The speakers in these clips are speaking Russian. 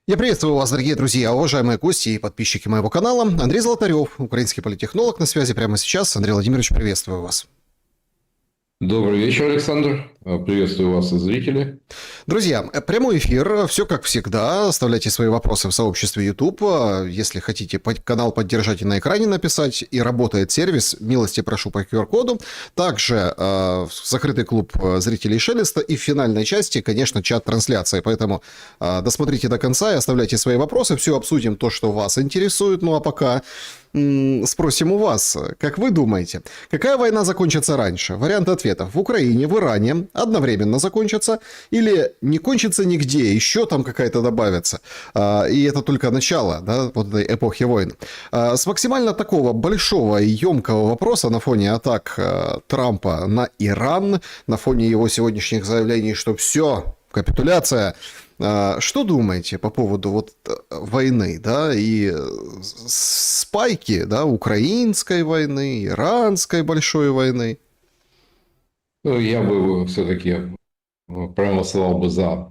Я приветствую вас, дорогие друзья, уважаемые гости и подписчики моего канала. Андрей Золотарев, украинский политтехнолог, на связи прямо сейчас. Андрей Владимирович, приветствую вас. Добрый вечер, Александр. Приветствую вас, зрители. Друзья, прямой эфир, все как всегда. Оставляйте свои вопросы в сообществе YouTube. Если хотите канал поддержать и на экране написать, и работает сервис, милости прошу по QR-коду. Также закрытый клуб зрителей Шелеста и в финальной части, конечно, чат трансляции. Поэтому досмотрите до конца и оставляйте свои вопросы. Все обсудим то, что вас интересует. Ну а пока спросим у вас, как вы думаете, какая война закончится раньше? Вариант ответов: в Украине, в Иране, одновременно закончится, или не кончится нигде, еще там какая-то добавится. И это только начало, да, вот этой эпохи войн. С максимально такого большого и емкого вопроса на фоне атак Трампа на Иран, на фоне его сегодняшних заявлений, что все, капитуляция. Что думаете по поводу вот войны, да, и спайки, да, украинской войны, иранской большой войны? Я бы все-таки проголосовал бы за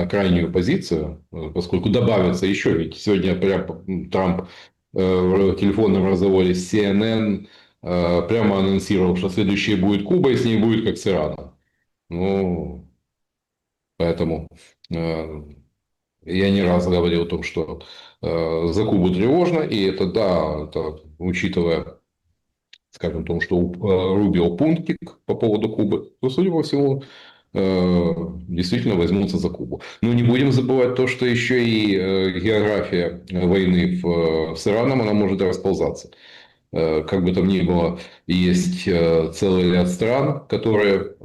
крайнюю позицию, поскольку добавится еще, ведь сегодня прям Трамп в телефонном разговоре с CNN прямо анонсировал, что следующее будет Куба, и с ней будет как с Ираном. Ну, поэтому я не раз говорил о том, что за Кубу тревожно, и это да, это, учитывая, скажем, о том, что у Рубио пунктик по поводу Кубы, то, судя по всему, действительно возьмутся за Кубу. Но не будем забывать то, что еще и география войны с Ираном, она может расползаться. Как бы там ни было, есть целый ряд стран, которые,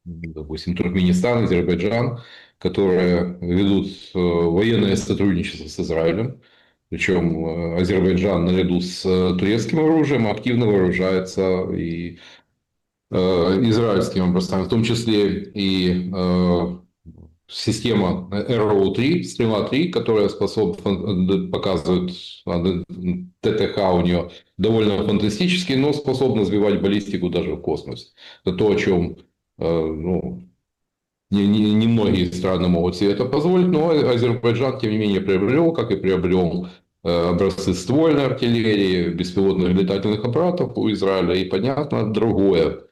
допустим, Туркменистан, Азербайджан, которые ведут военное сотрудничество с Израилем. Причем Азербайджан наряду с турецким оружием активно вооружается и израильским образцами, в том числе и система Arrow-3, Стрела-3, которая показывает ТТХ у нее довольно фантастический, но способна сбивать баллистику даже в космосе. Это то, о чем немногие страны могут себе это позволить, но Азербайджан, тем не менее, приобрел, как и приобрел образцы ствольной артиллерии, беспилотных летательных аппаратов у Израиля. И понятно другое.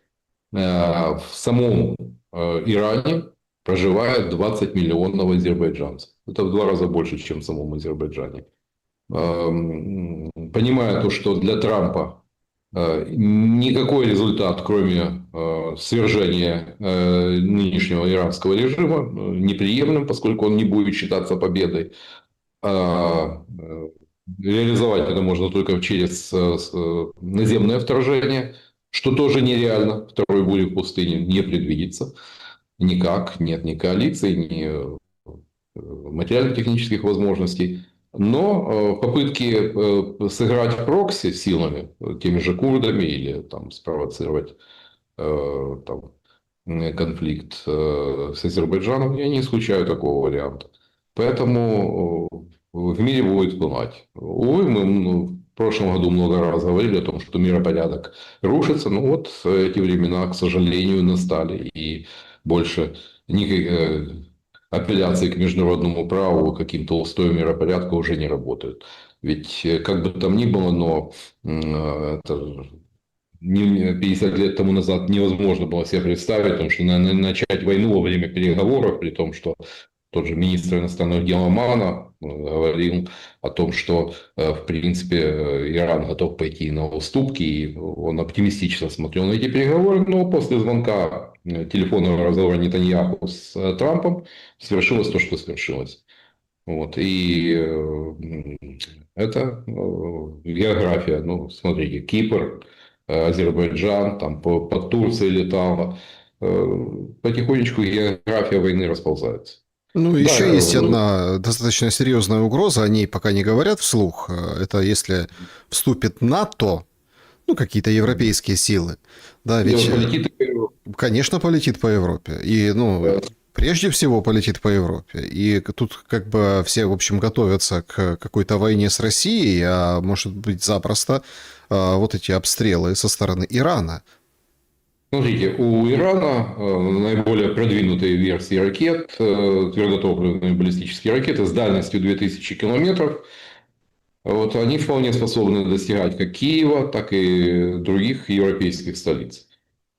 В самом Иране проживает 20 миллионов азербайджанцев. Это в 2 раза больше, чем в самом Азербайджане. Понимая то, что для Трампа никакой результат, кроме свержения нынешнего иранского режима, неприемлем, поскольку он не будет считаться победой. Реализовать это можно только через наземное вторжение, что тоже нереально. Второй бури в пустыне не предвидится никак. Нет ни коалиции, ни материально-технических возможностей. Но попытки сыграть прокси силами, теми же курдами, или там, спровоцировать конфликт с Азербайджаном, я не исключаю такого варианта. Поэтому в мире будет пылать. Увы, мы в прошлом году много раз говорили о том, что миропорядок рушится. Но вот эти времена, к сожалению, настали. И больше никаких апелляции к международному праву, к каким-то устоям миропорядка уже не работают. Ведь как бы там ни было, но это 50 лет тому назад невозможно было себе представить, потому что начать войну во время переговоров, при том, что тот же министр иностранных дел Омана говорил о том, что, в принципе, Иран готов пойти на уступки, и он оптимистично смотрел на эти переговоры, но после звонка телефонного разговора Нетаньяху с Трампом свершилось то, что свершилось. Вот. И это география. Ну, смотрите, Кипр, Азербайджан, там под Турцией летала. Потихонечку география войны расползается. Ну, Да, еще есть одна достаточно серьезная угроза, о ней пока не говорят вслух. Это если вступит НАТО, ну, какие-то европейские силы. Да, ведь, полетит, конечно, полетит по Европе. И, ну, прежде всего полетит по Европе. И тут как бы все, в общем, готовятся к какой-то войне с Россией, а может быть запросто вот эти обстрелы со стороны Ирана. Смотрите, у Ирана наиболее продвинутые версии ракет, твердотопливные баллистические ракеты с дальностью 2000 километров. Вот они вполне способны достигать как Киева, так и других европейских столиц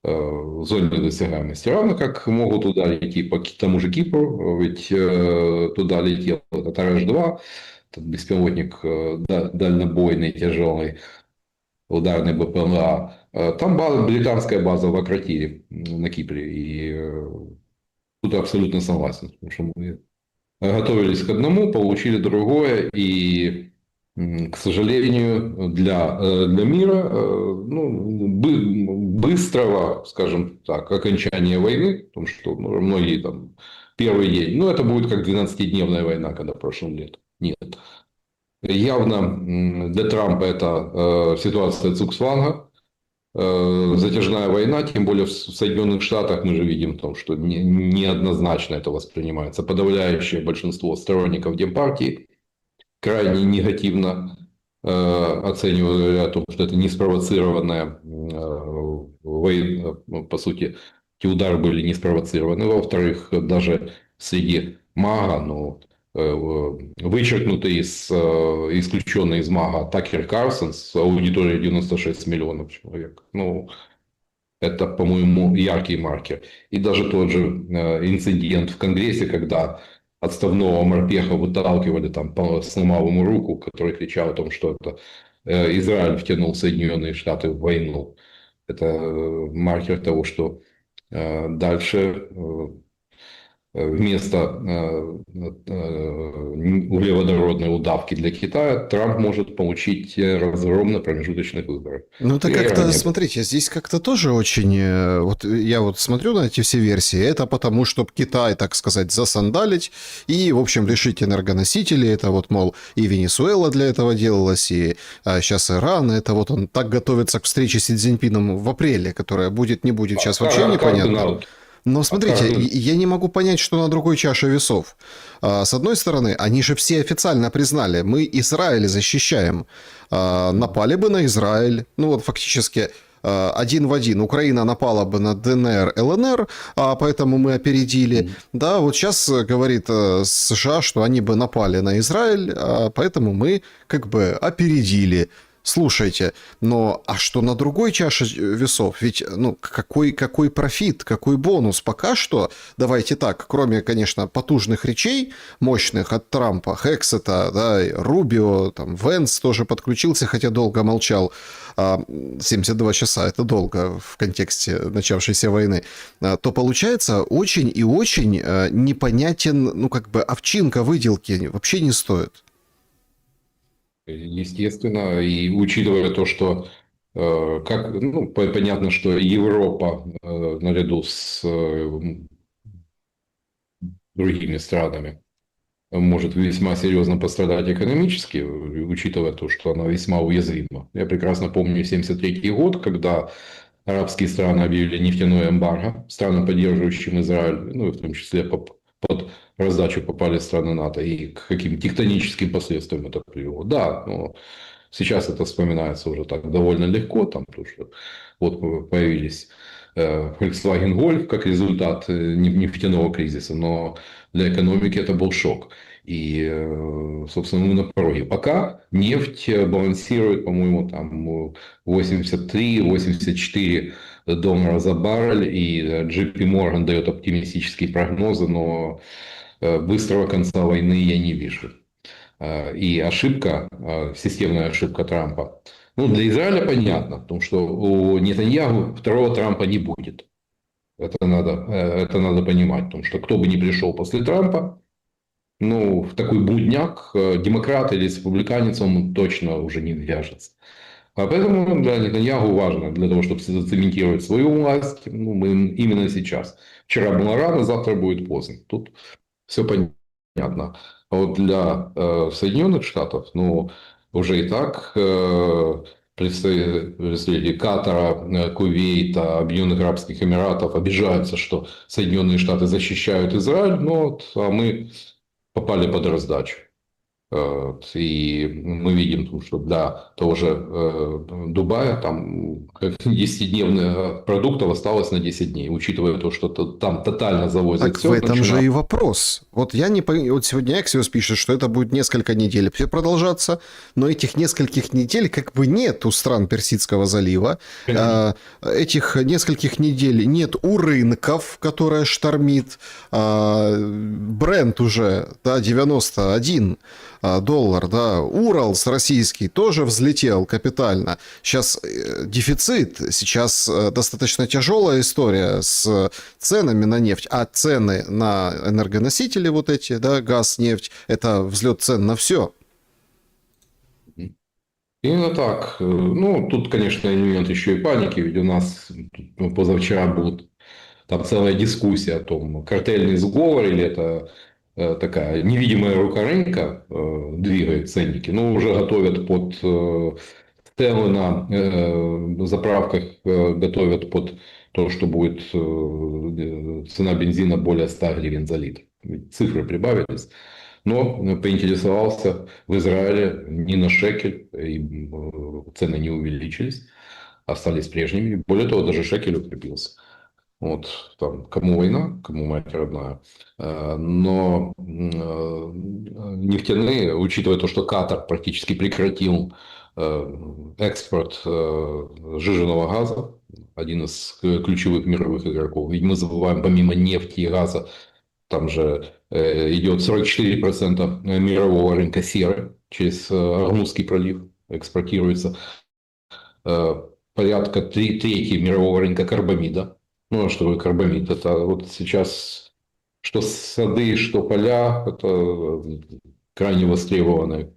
в зоне досягаемости. Равно как могут ударить и по тому же Кипру, ведь туда летел этот РШ-2, этот беспилотник дальнобойный, тяжелый, ударный БПЛА. Там британская база в Акротире на Кипре. И тут абсолютно согласен. Потому что мы готовились к одному, получили другое. И, к сожалению, для мира быстрого, скажем так, окончания войны, потому что многие там первый день, это будет как 12-дневная война, когда прошлым летом. Нет. Явно для Трампа это ситуация цуксванга, затяжная война, тем более в Соединенных Штатах мы же видим, что неоднозначно это воспринимается. Подавляющее большинство сторонников Демпартии крайне негативно оценивают о том, что это неспровоцированная война, по сути, эти удары были не спровоцированы. Во-вторых, даже среди МАГА, вычеркнутый исключенный из МАГА Такер Карлсон с аудиторией 96 миллионов человек. Это, по-моему, яркий маркер. И даже тот же инцидент в Конгрессе, когда отставного морпеха выталкивали, сломал ему руку, который кричал о том, что это Израиль втянул Соединенные Штаты в войну. Это маркер того, что дальше вместо углеводородной удавки для Китая Трамп может получить разгром на промежуточных выборах. Это как-то, смотрите, здесь как-то тоже очень... Я смотрю на эти все версии, это потому, чтобы Китай, так сказать, засандалить и, в общем, лишить энергоносителей. Это мол, и Венесуэла для этого делалась, и сейчас Иран. Это он так готовится к встрече с Си Цзиньпином в апреле, которая будет, не будет, сейчас вообще непонятно. Но смотрите, я не могу понять, что на другой чаше весов. С одной стороны, они же все официально признали, мы Израиль защищаем. Напали бы на Израиль, фактически один в один. Украина напала бы на ДНР, ЛНР, поэтому мы опередили. Да, сейчас говорит США, что они бы напали на Израиль, поэтому мы как бы опередили. Слушайте, а что на другой чаше весов? Ведь, какой профит, какой бонус? Пока что, давайте так, кроме, конечно, потужных речей, мощных от Трампа, Хексета, да, Рубио, Венс тоже подключился, хотя долго молчал. 72 часа, это долго в контексте начавшейся войны. То получается очень и очень непонятен, овчинка выделки вообще не стоит. Естественно, и учитывая то, что понятно, что Европа наряду с другими странами может весьма серьезно пострадать экономически, учитывая то, что она весьма уязвима. Я прекрасно помню 1973 год, когда арабские страны объявили нефтяное эмбарго, странам, поддерживающим Израиль, и в том числе под раздачу попали страны НАТО, и к каким тектоническим последствиям это привело. Да, но сейчас это вспоминается уже так довольно легко, потому что появились Volkswagen Golf как результат нефтяного кризиса, но для экономики это был шок. И, собственно, мы на пороге. Пока нефть балансирует, по-моему, 83-84 доллара за баррель, и JP Morgan дает оптимистические прогнозы, но быстрого конца войны я не вижу. И ошибка, системная ошибка Трампа, для Израиля понятно, потому что у Нетаньяху второго Трампа не будет. Это надо понимать, потому что кто бы ни пришел после Трампа, в такой будняк, демократ или республиканец, он точно уже не вяжется. А поэтому для Нетаньяху важно, для того, чтобы зацементировать свою власть, именно сейчас. Вчера было рано, завтра будет поздно. Тут все понятно. А для Соединенных Штатов, уже и так представители Катара, Кувейта, Объединенных Арабских Эмиратов обижаются, что Соединенные Штаты защищают Израиль, а мы попали под раздачу. И мы видим, что для того же Дубая там 10-дневных продуктов осталось на 10 дней, учитывая то, что там тотально завозят Так в все, этом же начиная... и вопрос. Вот я не понимаю, вот сегодня Axios пишет, что это будет несколько недель все продолжаться, но этих нескольких недель как бы нет у стран Персидского залива. Этих нескольких недель нет у рынков, которая штормит. Бренд уже, да, 91 доллар, да, Уралс российский тоже взлетел капитально. Сейчас дефицит, сейчас достаточно тяжелая история с ценами на нефть, а цены на энергоносители вот эти, да, газ, нефть, это взлет цен на все. Именно так. Ну, тут, конечно, элемент еще и паники, ведь у нас позавчера была там целая дискуссия о том, картельный сговор или это такая невидимая рука рынка двигает ценники. Ну, уже готовят под цены на заправках, готовят под то, что будет цена бензина более 100 гривен за литр. Ведь цифры прибавились. Но поинтересовался в Израиле ни на шекель, и цены не увеличились, остались прежними. Более того, даже шекель укрепился. Вот там кому война, кому мать родная. Но нефтяные, учитывая то, что Катар практически прекратил экспорт сжиженного газа, один из ключевых мировых игроков. Ведь мы забываем, помимо нефти и газа, там же идет 44% мирового рынка серы через Ормузский пролив экспортируется. Порядка трети мирового рынка карбамида. Ну, а что такое карбамид? Это вот сейчас что сады, что поля, это крайне востребованные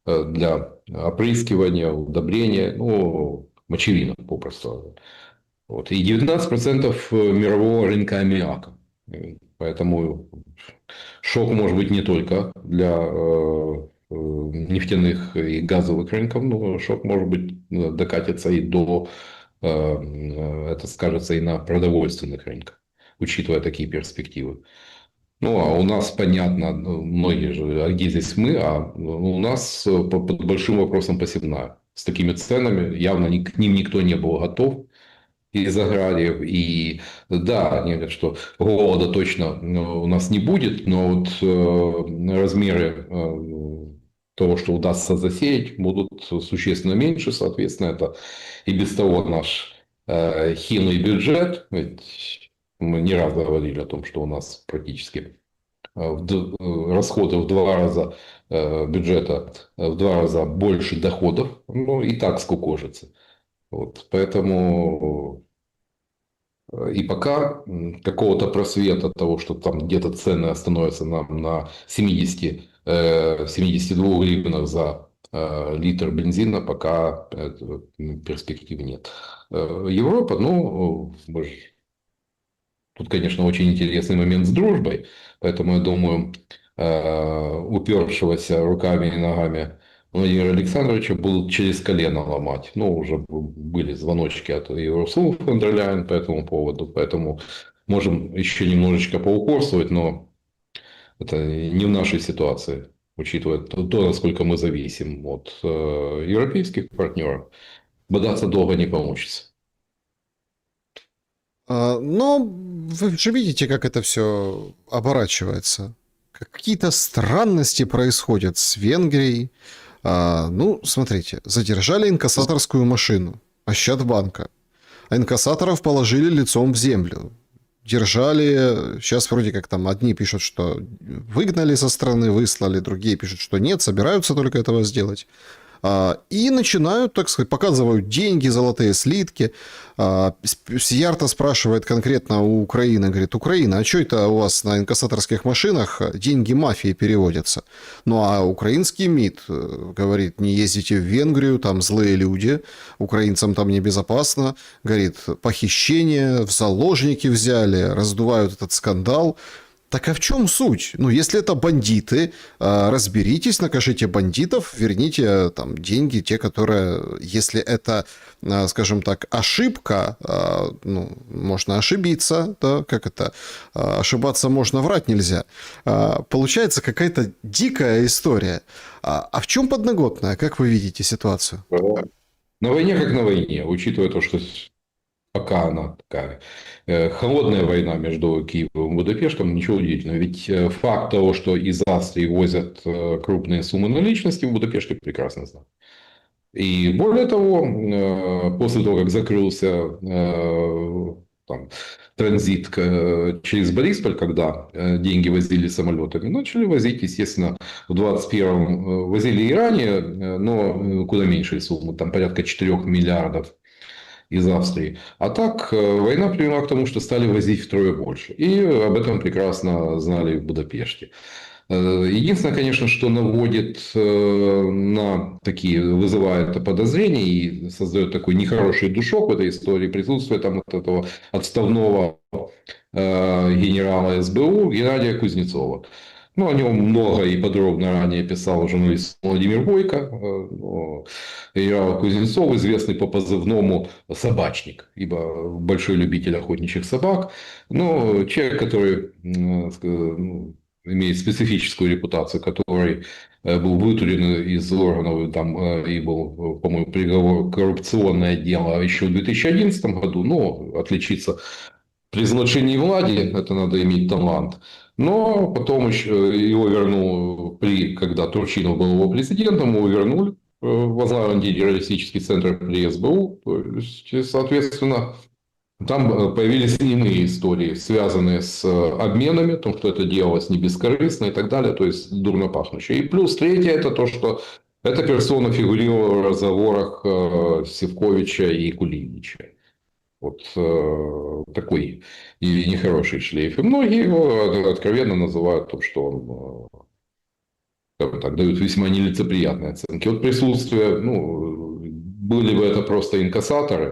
для опрыскивания, удобрения, ну, мочевина попросту. Вот. И 19% мирового рынка аммиака. Поэтому шок может быть не только для нефтяных и газовых рынков, но шок может быть докатиться и до, это скажется и на продовольственных рынках, учитывая такие перспективы. Ну, а у нас, понятно, многие же, а где здесь мы, а у нас под большим вопросом посевная. С такими ценами явно к ним никто не был готов из аграриев. И да, они говорят, что голода точно у нас не будет, но вот размеры того, что удастся засеять, будут существенно меньше. Соответственно, это и без того наш хилый бюджет. Ведь мы не раз говорили о том, что у нас практически расходы в 2 раза бюджета, в 2 раза больше доходов. Ну, и так скукожится. Вот, поэтому и пока какого-то просвета того, что там где-то цены остановятся нам на 72 гривнах за литр бензина, пока перспектив нет. Европа, ну, тут, конечно, очень интересный момент с дружбой, поэтому я думаю, упершегося руками и ногами Владимира Александровича будут через колено ломать. Ну, уже были звоночки от Урсулы фон дер Ляйен по этому поводу, поэтому можем еще немножечко поупорствовать, но это не в нашей ситуации, учитывая то, насколько мы зависим от европейских партнеров. Бодаться долго не получится. Но вы же видите, как это все оборачивается. Какие-то странности происходят с Венгрией. Ну, смотрите, задержали инкассаторскую машину Ощадбанка. А инкассаторов положили лицом в землю. Держали, сейчас вроде как там одни пишут, что выгнали со страны, выслали, другие пишут, что нет, собираются только этого сделать. И начинают, так сказать, показывают деньги, золотые слитки. Сиярта спрашивает конкретно у Украины, говорит, Украина, а что это у вас на инкассаторских машинах деньги мафии переводятся? Ну, а украинский МИД говорит, не ездите в Венгрию, там злые люди, украинцам там небезопасно. Говорит, похищение, в заложники взяли, раздувают этот скандал. Так а в чем суть? Ну, если это бандиты, разберитесь, накажите бандитов, верните там деньги, те, которые, если это, скажем так, ошибка, ну, можно ошибиться, да, как это, ошибаться можно, врать нельзя. Получается какая-то дикая история. А в чем подноготная, как вы видите ситуацию? На войне как на войне, учитывая то, что пока она такая холодная война между Киевом и Будапештом, ничего удивительного. Ведь факт того, что из Австрии возят крупные суммы наличности, в Будапеште прекрасно знают. И более того, после того, как закрылся там, транзит через Борисполь, когда деньги возили самолетами, начали возить, естественно, в 21-м возили и ранее, но куда меньшие суммы, там порядка 4 миллиардов из Австрии. А так война привела к тому, что стали возить втрое больше. И об этом прекрасно знали в Будапеште. Единственное, конечно, что наводит на такие, вызывает подозрения и создает такой нехороший душок в этой истории, присутствие там вот этого отставного генерала СБУ Геннадия Кузнецова. Ну, о нем много и подробно ранее писал журналист Владимир Бойко. Генерал Кузнецов, известный по позывному «собачник», ибо большой любитель охотничьих собак. Но человек, который имеет специфическую репутацию, который был вытурен из органов, там и был, по-моему, приговор коррупционное дело еще в 2011 году, но отличиться при злочинении влади, это надо иметь талант. Но потом еще его вернул, когда Турчинов был его президентом, его вернули, возглавил антитеррористический центр при СБУ. То есть, соответственно, там появились иные истории, связанные с обменами, о том, что это делалось не бескорыстно и так далее, то есть дурно пахнущее. И плюс третье, это то, что эта персона фигурировала в разговорах Севковича и Кулинича. Вот такой и нехороший шлейф. И многие его откровенно называют том, что он, как так, дают весьма нелицеприятные оценки. Вот присутствие, ну, были бы это просто инкассаторы.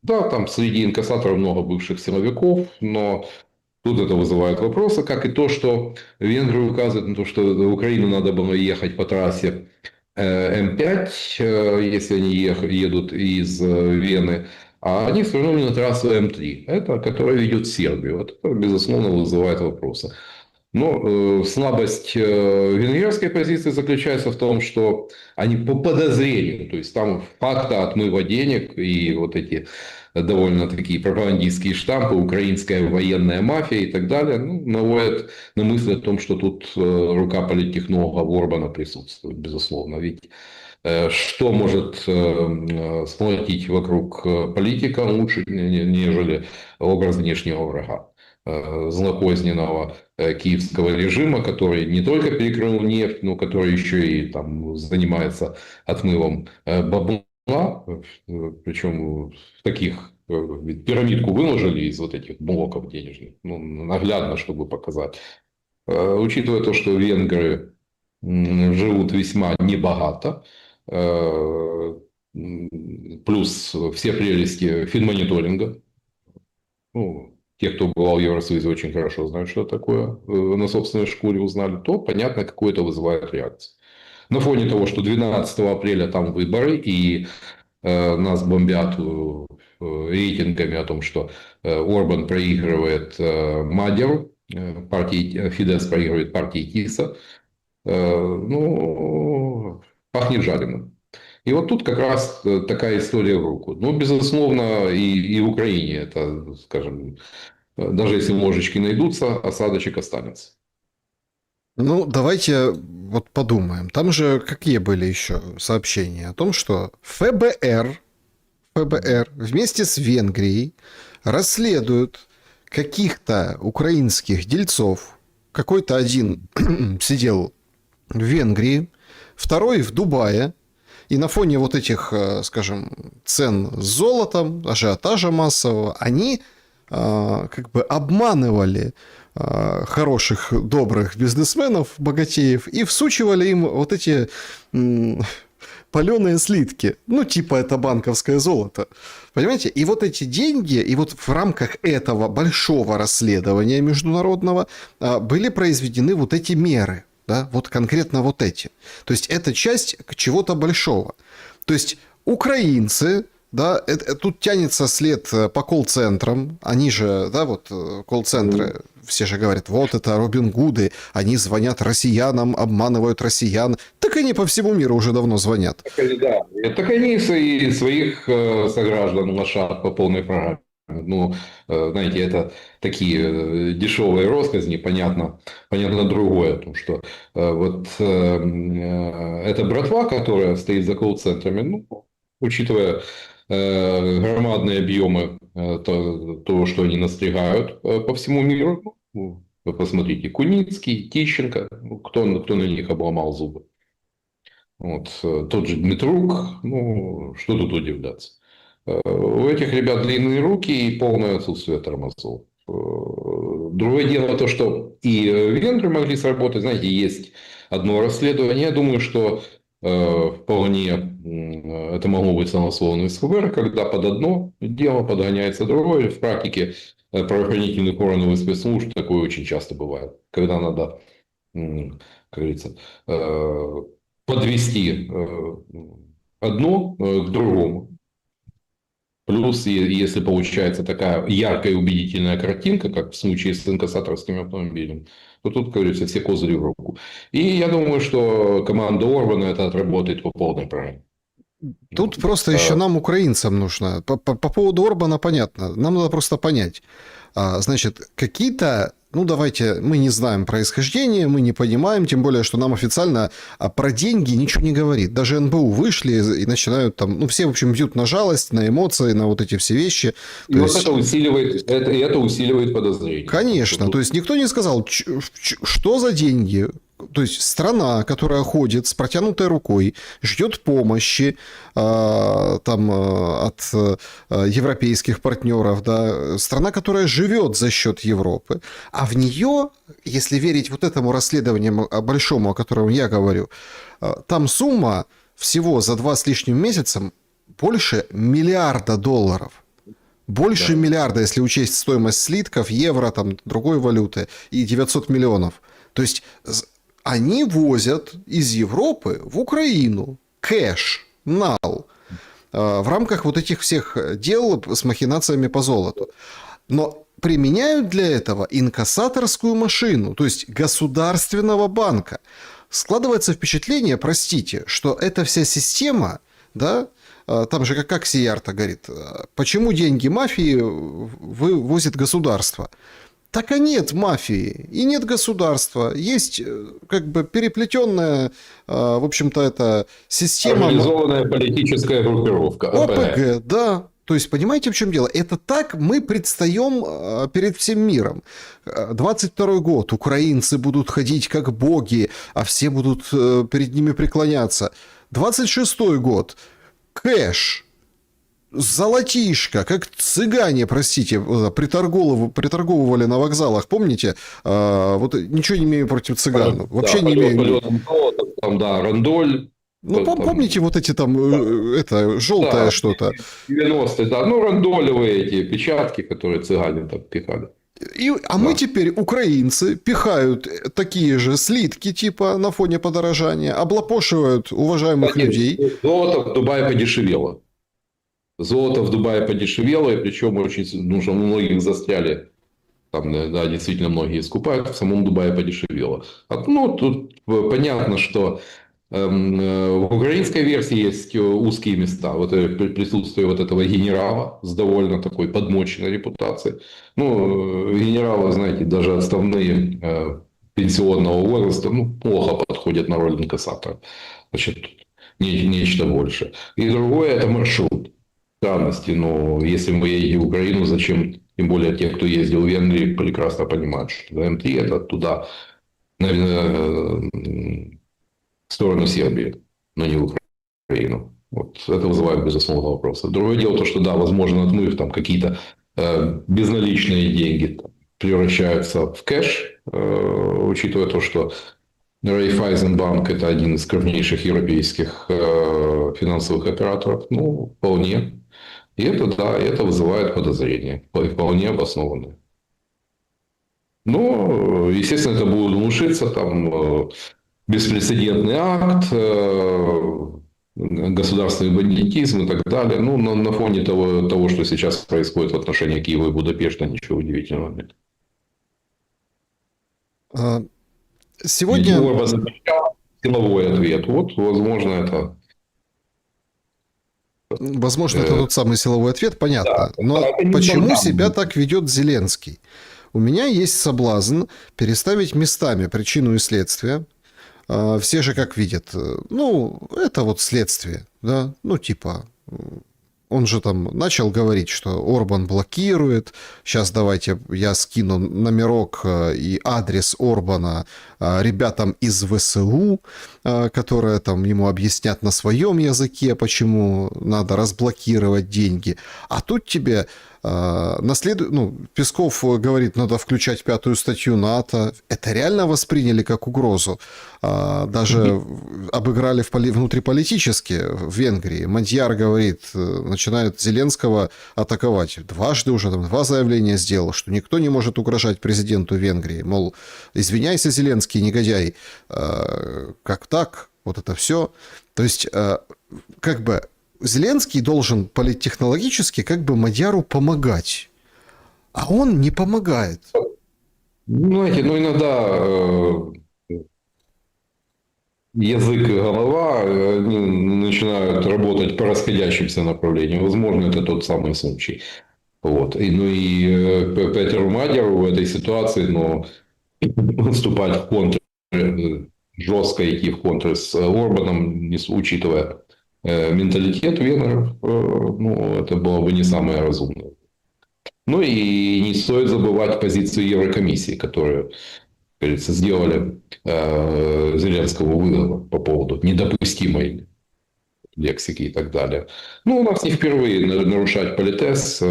Да, там среди инкассаторов много бывших силовиков, но тут это вызывает вопросы, как и то, что Венгрия указывает на то, что в Украину надо было ехать по трассе М5, если они едут из Вены, а они свернули на трассу М3, это, которая ведет в Сербию. Вот это, безусловно, вызывает вопросы. Но слабость венгерской позиции заключается в том, что они по подозрению, то есть там факта отмыва денег и вот эти довольно такие пропагандистские штампы, украинская военная мафия и так далее, ну, наводят на мысль о том, что тут рука политтехнолога Орбана присутствует, безусловно. Ведь что может сплотить вокруг политика лучше, нежели образ внешнего врага, злокозненного киевского режима, который не только перекрыл нефть, но который еще и там занимается отмывом бабла, причем в таких, ведь пирамидку выложили из вот этих блоков денежных, ну, наглядно, чтобы показать. Учитывая то, что венгры живут весьма небогато, плюс все прелести финмониторинга. Ну, те, кто бывал в Евросоюзе, очень хорошо знают, что такое, на собственной шкуре узнали, то понятно, какую это вызывает реакцию. На фоне того, что 12 апреля там выборы, и нас бомбят рейтингами о том, что Орбан проигрывает Мадеру, партии Фидес проигрывает партии Тиса, ну, пахнет жареным. И вот тут как раз такая история в руку. Ну, безусловно, и в Украине это, скажем, даже если ложечки найдутся, осадочек останется. Ну, давайте вот подумаем. Там же какие были еще сообщения о том, что ФБР вместе с Венгрией расследуют каких-то украинских дельцов. Какой-то один сидел в Венгрии, второй в Дубае. И на фоне вот этих, скажем, цен с золотом, ажиотажа массового, они как бы обманывали хороших, добрых бизнесменов, богатеев, и всучивали им вот эти паленые слитки. Ну, типа это банковское золото. Понимаете? И вот эти деньги, и вот в рамках этого большого расследования международного были произведены вот эти меры. Да? Вот конкретно вот эти. То есть это часть чего-то большого. То есть украинцы... Да, тут тянется след по колл-центрам. Они же, да, вот колл-центры, все же говорят, вот это Робин Гуды, они звонят россиянам, обманывают россиян. Так они по всему миру уже давно звонят. Да, так они своих сограждан лошадь по полной программе. Ну, знаете, это такие дешевые россказни, понятно другое, потому что вот эта братва, которая стоит за колл-центрами, ну, учитывая громадные объемы того, что они настригают по всему миру. Ну, вы посмотрите, Куницкий, Тищенко, кто на них обломал зубы. Вот, тот же Дмитрук, ну, что тут удивляться. У этих ребят длинные руки и полное отсутствие тормозов. Другое дело то, что и венгры могли сработать. Знаете, есть одно расследование. Я думаю, что вполне это могло быть согласовано с ФБР, когда под одно дело подгоняется другое. В практике правоохранительных органов и спецслужб такое очень часто бывает. Когда надо, как говорится, подвести одно к другому. Плюс, если получается такая яркая и убедительная картинка, как в случае с инкассаторским автомобилем, то тут, как говорится, все козыри в руку. И я думаю, что команда Орбана это отработает по полной программе. Тут просто еще нам, украинцам, нужно. По поводу Орбана понятно. Нам надо просто понять. Значит, какие-то... Ну, давайте, мы не знаем происхождение, мы не понимаем, тем более, что нам официально про деньги ничего не говорит. Даже НБУ вышли и начинают там... Ну, все, в общем, бьют на жалость, на эмоции, на вот эти все вещи. И вот это усиливает подозрение. Конечно. То есть, никто не сказал, что за деньги. То есть, страна, которая ходит с протянутой рукой, ждет помощи там, от европейских партнеров, да, страна, которая живет за счет Европы, а в нее, если верить вот этому расследованию большому, о котором я говорю, там сумма всего за 2 с лишним месяца больше $1 миллиарда. Больше миллиарда, если учесть стоимость слитков, евро, там, другой валюты, и 900 миллионов. То есть... Они возят из Европы в Украину кэш, нал, в рамках вот этих всех дел с махинациями по золоту. Но применяют для этого инкассаторскую машину, то есть государственного банка. Складывается впечатление, простите, что эта вся система, да, там же как Сиярта говорит, почему деньги мафии вывозит государство? Так и нет мафии, и нет государства. Есть как бы переплетенная, в общем-то, эта система... Организованная политическая группировка. ОПГ, да. То есть, понимаете, в чем дело? Это так мы предстаем перед всем миром. 22-й год. Украинцы будут ходить как боги, а все будут перед ними преклоняться. 26-й год. Кэш. Золотишко, как цыгане, простите, приторговывали на вокзалах, помните? Вот ничего не имею против цыган. Вообще не имею. Там, да, рандоль. Ну, помните вот эти там, это, желтое да, что-то? 90-е, да, ну, рандолевые эти печатки, которые цыгане там пихали. Мы теперь, украинцы, пихают такие же слитки, типа, на фоне подорожания, облапошивают уважаемых людей. Золото в Дубае подешевело. Золото в Дубае подешевело, и причем очень, ну, у многих застряли. Там, да, действительно, многие скупают, в самом Дубае подешевело. Ну, тут понятно, что в украинской версии есть узкие места. Вот присутствие вот этого генерала с довольно такой подмоченной репутацией. Ну, генералы, знаете, даже отставные пенсионного возраста, ну, плохо подходят на роль инкассатора. Значит, нечто больше. И другое – это маршрут. Странности, но если мы едем в Украину, зачем, тем более те, кто ездил в Венгрию, прекрасно понимают, что М3 это туда, наверное, в сторону Сербии, но не в Украину. Вот это вызывает, безусловно, вопросы. Другое дело, то, что да, возможно, отмыв там какие-то безналичные деньги превращаются в кэш, учитывая то, что Райфайзенбанк – это один из крупнейших европейских финансовых операторов. Ну, вполне. И это, да, это вызывает подозрения, вполне обоснованные. Но, естественно, это будет внушиться, там, беспрецедентный акт, государственный бандитизм и так далее. Ну, на фоне того, что сейчас происходит в отношении Киева и Будапешта, ничего удивительного нет. А, Ведь Сегодня, Орбан обещал силовой ответ. Вот, возможно, это... возможно, это тот самый силовой ответ, понятно. Да, Но это не почему Богдан. себя так ведет Зеленский? У меня есть соблазн переставить местами причину и следствие. Все же как видят, ну, это вот следствие, да, ну, типа, он же там начал говорить, что Орбан блокирует. Сейчас давайте я скину номерок и адрес Орбана ребятам из ВСУ, которые там ему объяснят на своем языке, почему надо разблокировать деньги. А тут тебе Песков говорит, надо включать 5-ю статью НАТО. Это реально восприняли как угрозу. Даже обыграли внутриполитически в Венгрии. Мадьяр говорит, начинает Зеленского атаковать. Дважды уже, там, 2 заявления сделал, что никто не может угрожать президенту Венгрии. Мол, извиняйся, Зеленский, негодяй. Как так? Вот это все. То есть, как бы, Зеленский должен политтехнологически как бы Мадьяру помогать. А он не помогает. Ну, знаете, ну, иногда язык и голова они начинают работать по расходящимся направлениям. Возможно, это тот самый случай. Вот. Петеру Мадяру в этой ситуации, но выступать в контр, жестко идти в контр с Орбаном, учитывая менталитет венгров, ну, это было бы не самое разумное. Ну и не стоит забывать позицию Еврокомиссии, которую, как говорится, сделали Зеленскому вывод по поводу недопустимой лексики и так далее. Ну, у нас не впервые нарушать политез.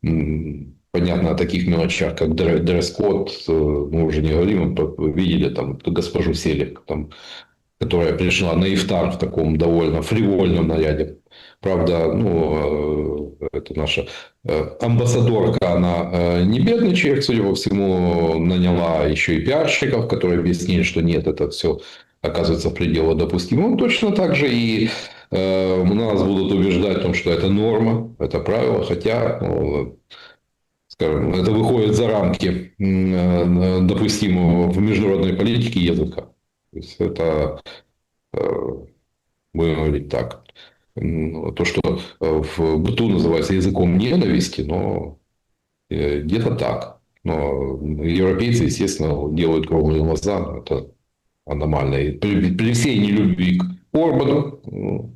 Понятно, о таких мелочах, как дресс-код, мы уже не говорим. Вы видели там госпожу Селик, там, которая пришла на ифтар в таком довольно фривольном наряде. Правда, ну, это наша амбассадорка, она не бедный человек, судя по всему, наняла еще и пиарщиков, которые объяснили, что нет, это все оказывается в пределах допустимого. Точно так же и нас будут убеждать в том, что это норма, это правило, хотя, ну, скажем, это выходит за рамки допустимого в международной политике языка. То есть это, будем говорить так, то, что в быту называется языком ненависти, но где-то так. Но европейцы, естественно, делают круглые глаза, но это аномально. И при всей нелюбви к Орбану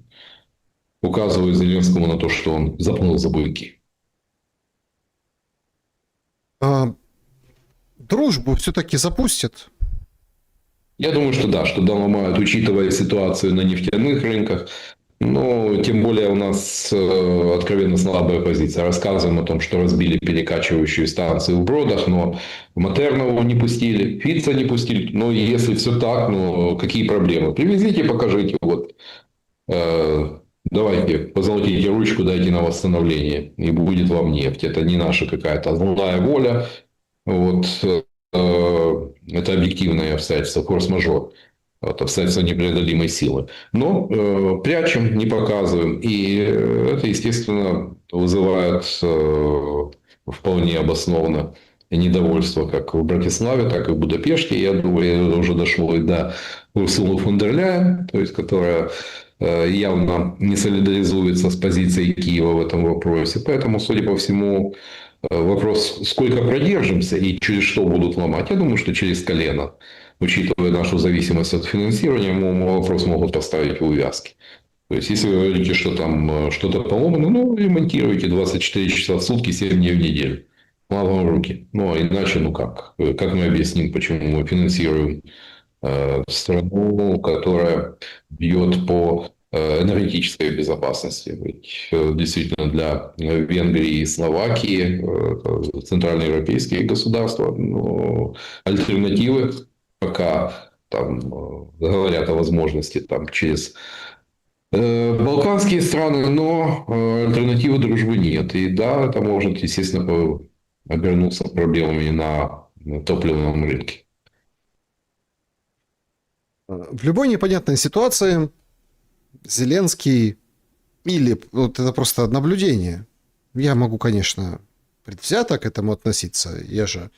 указывают Зеленскому на то, что он запнул за буйки. Дружбу все-таки запустят. Я думаю, что да, что доломают, учитывая ситуацию на нефтяных рынках. Но тем более у нас откровенно слабая позиция. Рассказываем о том, что разбили перекачивающую станцию в Бродах, но Матернову не пустили, Фица не пустили. Ну, если все так, ну, какие проблемы? Привезите, покажите. Вот, давайте, позолотите ручку, дайте на восстановление, и будет вам нефть. Это не наша какая-то злая воля. Вот, это объективное обстоятельство, форс-мажор. Вот, обстоятельства непреодолимой силы. Но прячем, не показываем. И это, естественно, вызывает вполне обоснованно недовольство как в Братиславе, так и в Будапеште. Я думаю, это уже дошло и до Урсулы фон дер Ляйен, то есть, которая явно не солидаризуется с позицией Киева в этом вопросе. Поэтому, судя по всему, вопрос, сколько продержимся и через что будут ломать, я думаю, что через колено. Учитывая нашу зависимость от финансирования, вопрос могут поставить в увязке. То есть, если вы говорите, что там что-то поломано, ну, ремонтируйте 24 часа в сутки, 7 дней в неделю. Мало вам руки. Ну, а иначе, ну как? Как мы объясним, почему мы финансируем страну, которая бьет по энергетической безопасности? Ведь действительно для Венгрии и Словакии, центральноевропейские государства, ну, альтернативы пока там говорят о возможности там через балканские страны, но альтернативы дружбы нет. И да, это может, естественно, обернуться проблемами на топливном рынке. В любой непонятной ситуации Зеленский или вот это просто наблюдение. Я могу, конечно, предвзято к этому относиться. Я же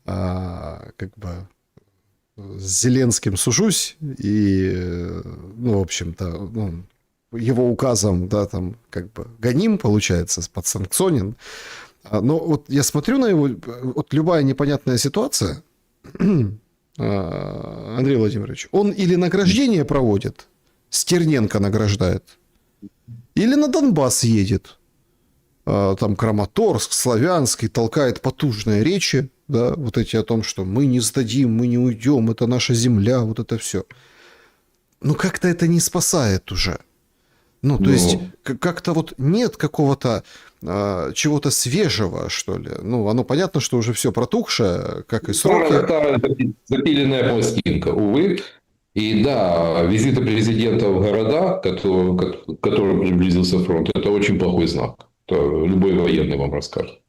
как бы с Зеленским сужусь и, ну, в общем-то, ну, его указом, да, там, как бы гоним, получается, подсанкционен. Но вот я смотрю на его, вот любая непонятная ситуация, Андрей Владимирович, он или награждение проводит, Стерненко награждает, или на Донбасс едет, там Краматорск, Славянский, толкает потужные речи, да, вот эти о том, что мы не сдадим, мы не уйдем, это наша земля, вот это все. Ну, как-то это не спасает уже. Ну, то есть, как-то вот нет какого-то чего-то свежего, что ли. Ну, оно понятно, что уже все протухшее, как и сроки. Старая запиленная пластинка, увы. И да, визиты президента в города, к которым приблизился фронт, это очень плохой знак. Это любой военный вам расскажет.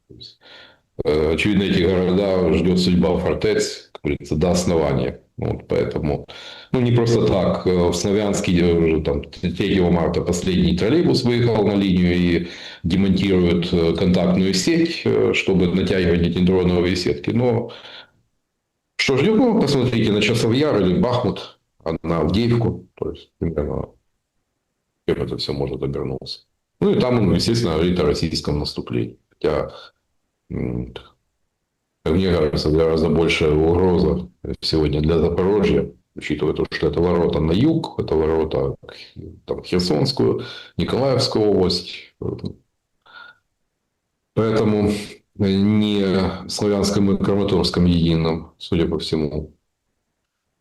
Очевидно, эти города ждет судьба фортец, как говорится, до основания. Вот, поэтому, ну, не просто так. В Славянске уже там 3 марта последний троллейбус выехал на линию и демонтируют контактную сеть, чтобы натягивать эти дроновые сетки. Но что ждем? Ну, посмотрите на Часов Яр или Бахмут, на Авдеевку. То есть, примерно, чем это все может обернуться. Ну, и там, естественно, говорит о российском наступлении. Хотя, как мне кажется, гораздо большая угроза сегодня для Запорожья, учитывая то, что это ворота на юг, это ворота там, Херсонскую, Николаевскую область. Поэтому не Славянском и Краматорском едином, судя по всему.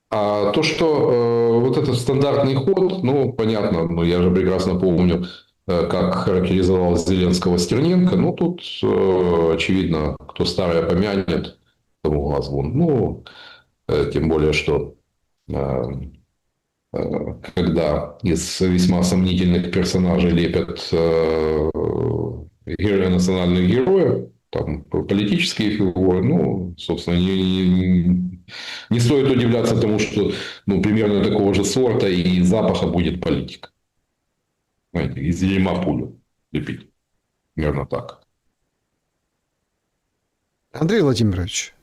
А то, что вот этот стандартный ход, ну, понятно, но я же прекрасно помню, как характеризовал Зеленского Стерненко. Ну, тут, очевидно, кто старое помянет, тому глаз вон. Ну, тем более, что когда из весьма сомнительных персонажей лепят национальных героев, там политические фигуры, ну, собственно, не стоит удивляться тому, что ну, примерно такого же сорта и запаха будет политика. Знаете, из дерьма пулю лепить. Примерно так. Андрей Владимирович,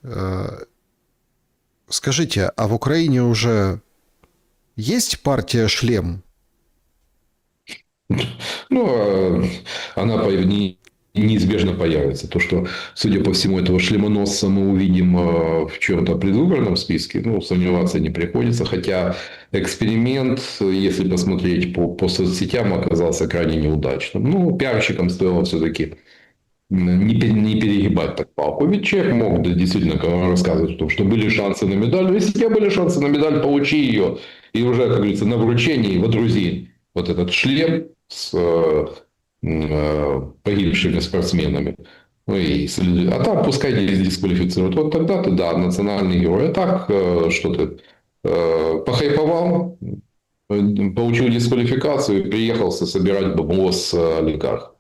скажите, а в Украине уже есть партия «Шлем»? Ну, она неизбежно появится. То, что, судя по всему, этого шлемоносца мы увидим в чем-то предвыборном списке, ну, сомневаться не приходится. Хотя эксперимент, если посмотреть по соцсетям, оказался крайне неудачным. Ну, пиарщикам стоило все-таки не перегибать так палку. Ведь человек мог действительно рассказывать о том, что были шансы на медаль. Но если у тебя были шансы на медаль, получи ее. И уже, как говорится, на вручении водрузи вот этот шлем с погибшими спортсменами. Ну, а там пускай дисквалифицируют. Вот тогда ты, да, национальный герой. А так, что ты похайповал, получил дисквалификацию и приехался собирать бабло с олигархов.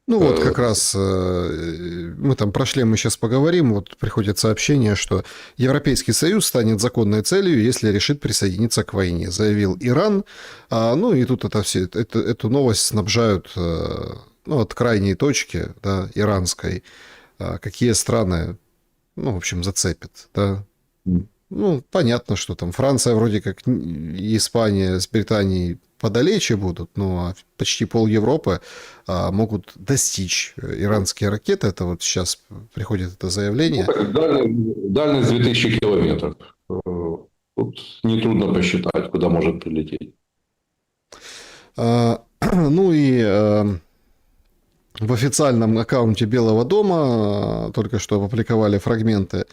Ну вот как раз мы там про шлем мы сейчас поговорим. Вот приходит сообщение, что Европейский Союз станет законной целью, если решит присоединиться к войне, заявил Иран. Ну и тут эту новость снабжают ну, от крайней точки, да, иранской, какие страны, ну, в общем, зацепят. Да. Ну, понятно, что там Франция вроде как и Испания с Британией подалече будут, но почти пол Европы могут достичь иранские ракеты. Это вот сейчас приходит это заявление. Дальность 2000 километров. Тут нетрудно посчитать, куда может прилететь. Ну и в официальном аккаунте Белого дома только что опубликовали фрагменты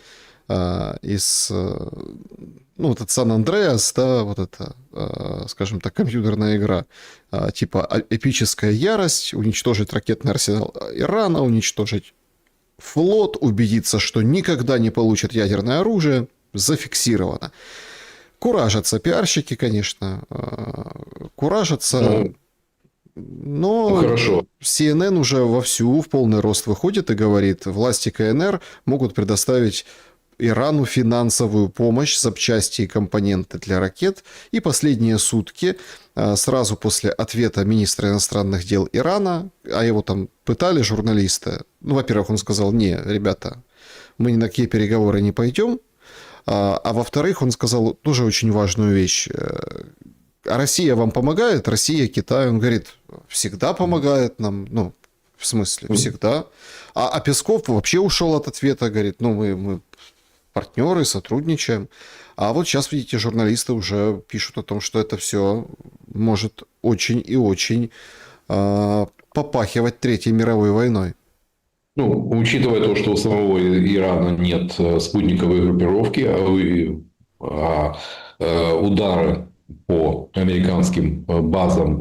из, ну, вот этот Сан-Андреас, да, вот это, скажем так, компьютерная игра, типа эпическая ярость, уничтожить ракетный арсенал Ирана, уничтожить флот, убедиться, что никогда не получат ядерное оружие. зафиксировано. Куражатся пиарщики, конечно, куражатся, но Хорошо. CNN уже вовсю в полный рост выходит и говорит, власти КНР могут предоставить Ирану финансовую помощь, запчасти и компоненты для ракет. И последние сутки, сразу после ответа министра иностранных дел Ирана, а его там пытали журналисты, ну, во-первых, он сказал, не, ребята, мы ни на какие переговоры не пойдем, а во-вторых, он сказал тоже очень важную вещь. А Россия вам помогает? Россия, Китай. Он говорит, всегда помогает нам. Ну, в смысле, всегда. А Песков вообще ушел от ответа. Говорит, ну, мы партнеры, сотрудничаем. А вот сейчас, видите, журналисты уже пишут о том, что это все может очень и очень попахивать Третьей мировой войной. Ну, учитывая то, что у самого Ирана нет спутниковой группировки, удары по американским базам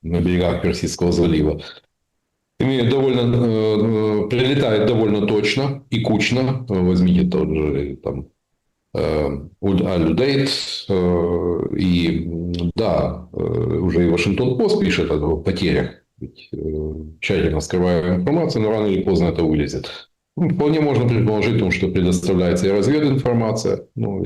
на берегах Персидского залива прилетает довольно точно и кучно. Возьмите тот же там Аль-Удейд. И да, уже и Вашингтон-Пост пишет о потерях. Ведь тщательно скрываемая информация, но рано или поздно это вылезет. Ну, вполне можно предположить, что предоставляется и развединформация. Ну,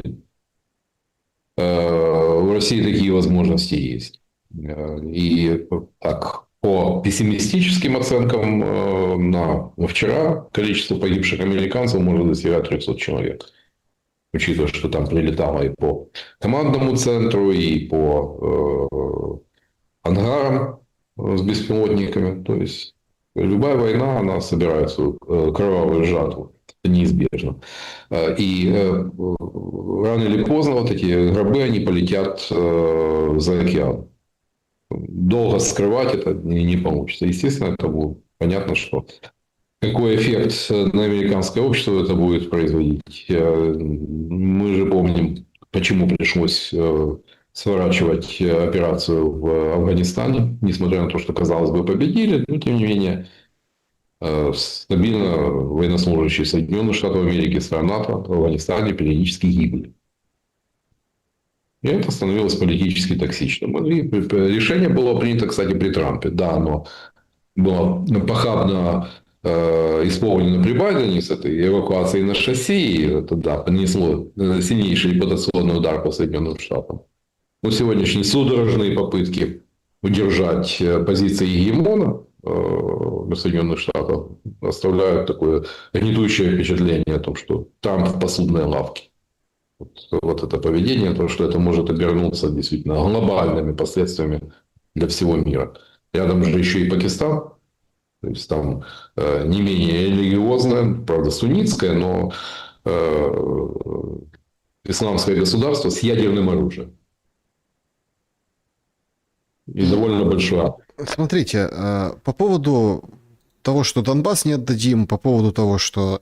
в России такие возможности есть. И так, по пессимистическим оценкам, на вчера количество погибших американцев может достигать 300 человек. Учитывая, что там прилетало и по командному центру, и по ангарам с беспилотниками. То есть любая война, она собирает свою кровавую жатву. Это неизбежно. И рано или поздно вот эти гробы, они полетят за океан. Долго скрывать это не получится. Естественно, это будет понятно, что какой эффект на американское общество это будет производить. Мы же помним, почему пришлось сворачивать операцию в Афганистане, несмотря на то, что, казалось бы, победили, но, тем не менее, стабильно военнослужащие Соединенных Штатов Америки, стран НАТО в Афганистане периодически гибли. И это становилось политически токсичным. И решение было принято, кстати, при Трампе. Да, оно было похабно исполнено при Байдене с этой эвакуацией на шасси. И это, да, понесло сильнейший репутационный удар по Соединенным Штатам. Но сегодняшние судорожные попытки удержать позиции гегемона Соединенных Штатов оставляют такое гнетущее впечатление о том, что Трамп в посудной лавке. Вот это поведение, то, что это может обернуться действительно глобальными последствиями для всего мира. Рядом же еще и Пакистан. То есть там не менее религиозное, правда, суннитское, но исламское государство с ядерным оружием. И довольно большое. Смотрите, по поводу того, что Донбасс не отдадим, по поводу того, что,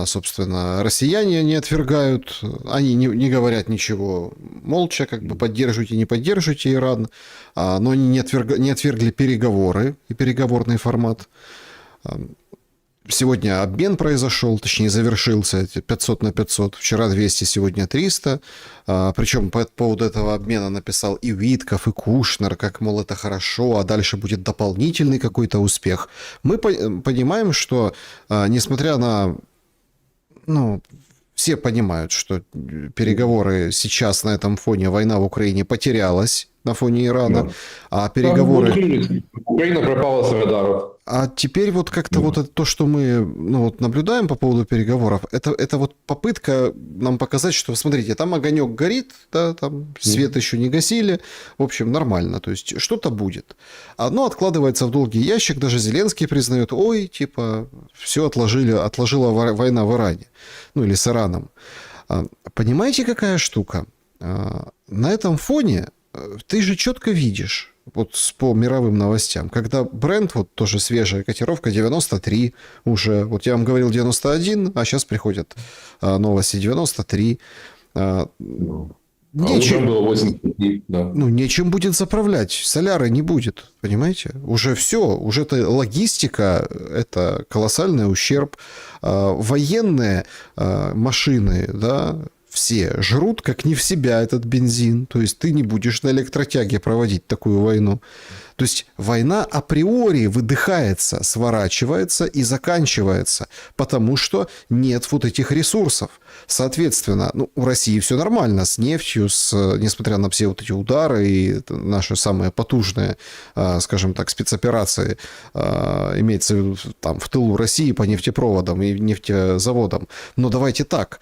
собственно, россияне не отвергают, они не говорят ничего молча, как бы поддерживайте, не поддерживайте Иран, но они не отвергли переговоры и переговорный формат. Сегодня обмен произошел, точнее завершился 500 на 500, вчера 200, сегодня 300. Причем по поводу этого обмена написал и Витков, и Кушнер, как, мол, это хорошо, а дальше будет дополнительный какой-то успех. Мы понимаем, что несмотря на... Ну, все понимают, что переговоры сейчас на этом фоне, война в Украине потерялась на фоне Ирана, да. А переговоры... Украина пропала с радаров. А теперь вот как-то вот это, то, что мы наблюдаем по поводу переговоров, это вот попытка нам показать, что, смотрите, там огонек горит, да, там свет еще не гасили, в общем, нормально, то есть что-то будет. Одно откладывается в долгий ящик, даже Зеленский признает, ой, типа, все отложила война в Иране, ну или с Ираном. Понимаете, какая штука? На этом фоне ты же четко видишь, вот по мировым новостям, когда Brent, вот тоже свежая котировка, 93 уже, вот я вам говорил 91, а сейчас приходят новости 93. А утром нечем, было 85, да. ну, нечем будет заправлять, соляра не будет, понимаете? Уже все, уже это логистика, это колоссальный ущерб. Военные машины, да, все жрут как не в себя этот бензин, то есть ты не будешь на электротяге проводить такую войну. То есть война априори выдыхается, сворачивается и заканчивается, потому что нет вот этих ресурсов. Соответственно, ну, у России все нормально с нефтью, несмотря на все вот эти удары и наши самые потужные, скажем так, спецоперации, имеется в виду там в тылу России по нефтепроводам и нефтезаводам. Но давайте так,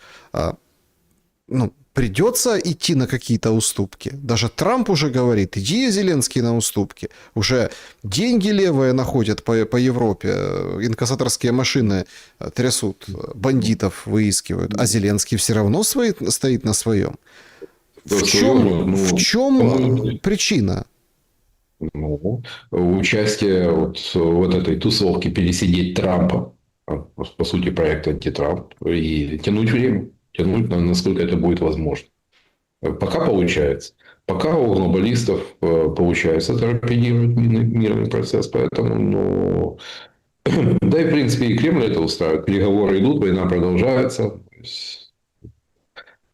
ну, придется идти на какие-то уступки. Даже Трамп уже говорит, иди, Зеленский, на уступки. Уже деньги левые находят по Европе, инкассаторские машины трясут, бандитов выискивают, а Зеленский все равно стоит на своем. Да, В чем причина? ну, участие вот в этой тусовке пересидеть Трампа, по сути, проект антитрамп, и тянуть время, тянуть, насколько это будет возможно. Пока получается. Пока у глобалистов получается торпедировать мирный процесс, поэтому, ну, да и, в принципе, и Кремль это устраивает. Переговоры идут, война продолжается.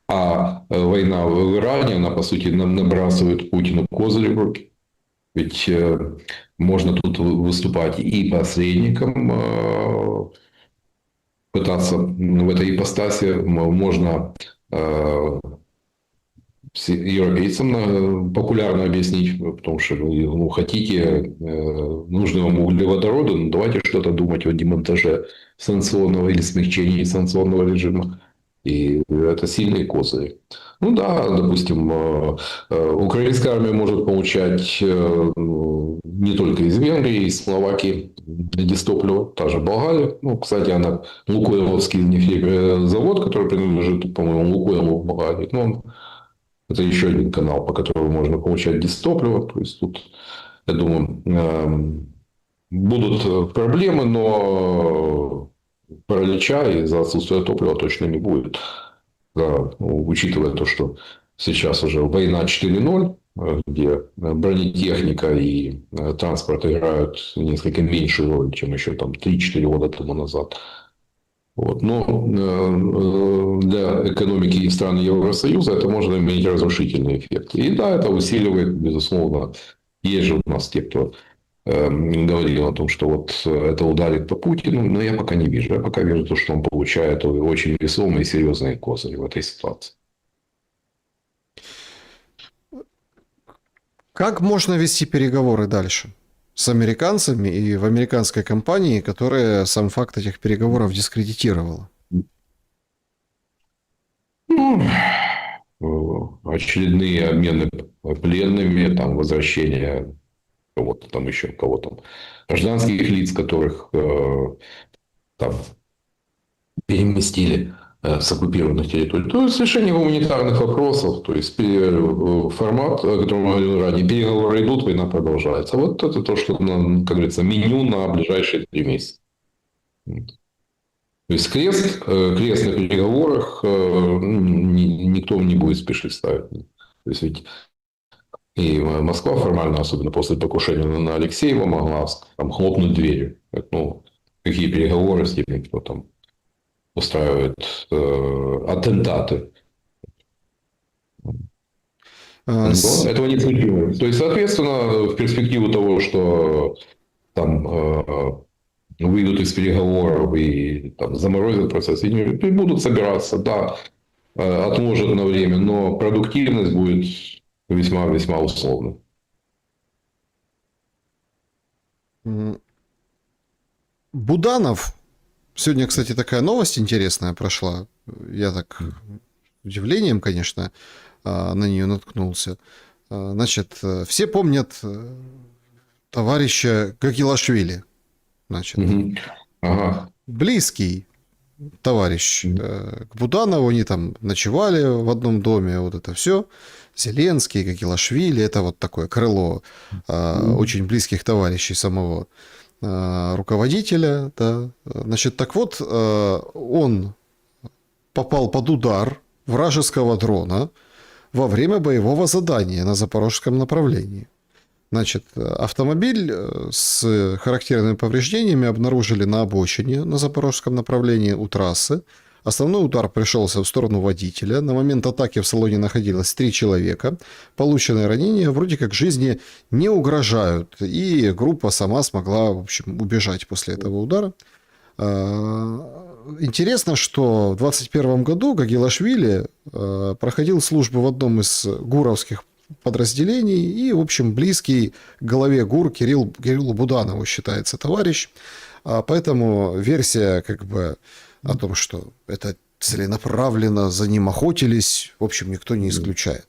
А война в Иране, она, по сути, набрасывает Путину козыри в руки. Ведь можно тут выступать и посредником, пытаться в этой ипостаси, можно европейцам популярно объяснить, потому что ну, хотите, нужны вам углеводороды, ну, давайте что-то думать о демонтаже санкционного или смягчении санкционного режима. И это сильные козыри. Ну да, допустим, украинская армия может получать не только из Венгрии, из Словакии дистопливо, та же Болгария. Ну, кстати, она Лукойловский завод, который принадлежит, по-моему, Лукойлу в Болгарии. Ну, это еще один канал, по которому можно получать дистопливо. То есть тут, я думаю, будут проблемы, но паралича из-за отсутствия топлива точно не будет. Да, учитывая то, что сейчас уже война 4.0, где бронетехника и транспорт играют несколько меньшую роль, чем еще там 3-4 года тому назад. Вот. Но для экономики стран Евросоюза это может иметь разрушительный эффект. И да, это усиливает, безусловно, есть же у нас те, кто говорил о том, что вот это ударит по Путину, но я пока не вижу. Я пока вижу то, что он получает очень весомые и серьезные козыри в этой ситуации. Как можно вести переговоры дальше с американцами и в американской компании, которая сам факт этих переговоров дискредитировала? Очередные обмены пленными, там, возвращение кого-то там еще, кого там, гражданских лиц, которых там переместили с оккупированных территорий. То есть решение гуманитарных вопросов, то есть формат, о котором мы говорили ранее, переговоры идут, война продолжается. Вот это то, что, как говорится, меню на ближайшие 3 месяца. То есть крест на переговорах никто не будет спешить ставить. То есть ведь и Москва формально, особенно после покушения на Алексеева, могла там хлопнуть дверью. Ну, какие переговоры с теми, кто там устраивает аттентаты. Но этого не случилось. То есть, соответственно, в перспективу того, что там выйдут из переговоров и там, заморозят процесс, и будут собираться, да, отложат на время, но продуктивность будет весьма-весьма условной. Буданов. Сегодня, кстати, такая новость интересная прошла. Я так с удивлением, конечно, на нее наткнулся. Значит, все помнят товарища Гагилашвили. Значит, Ага. близкий товарищ к Буданову. Они там ночевали в одном доме. Вот это все. Зеленский, Гагилашвили. Это вот такое крыло очень близких товарищей самого руководителя. Да. Значит, так вот, он попал под удар вражеского дрона во время боевого задания на запорожском направлении. Значит, автомобиль с характерными повреждениями обнаружили на обочине на запорожском направлении у трассы. Основной удар пришелся в сторону водителя. На момент атаки в салоне находилось 3 человека. Полученные ранения вроде как жизни не угрожают. И группа сама смогла, в общем, убежать после этого удара. Интересно, что в 2021 году Гагилашвили проходил службу в одном из гуровских подразделений и, в общем, близкий к главе ГУР Кириллу Буданову считается товарищ. Поэтому версия как бы о том, что это целенаправленно за ним охотились, в общем, никто не исключает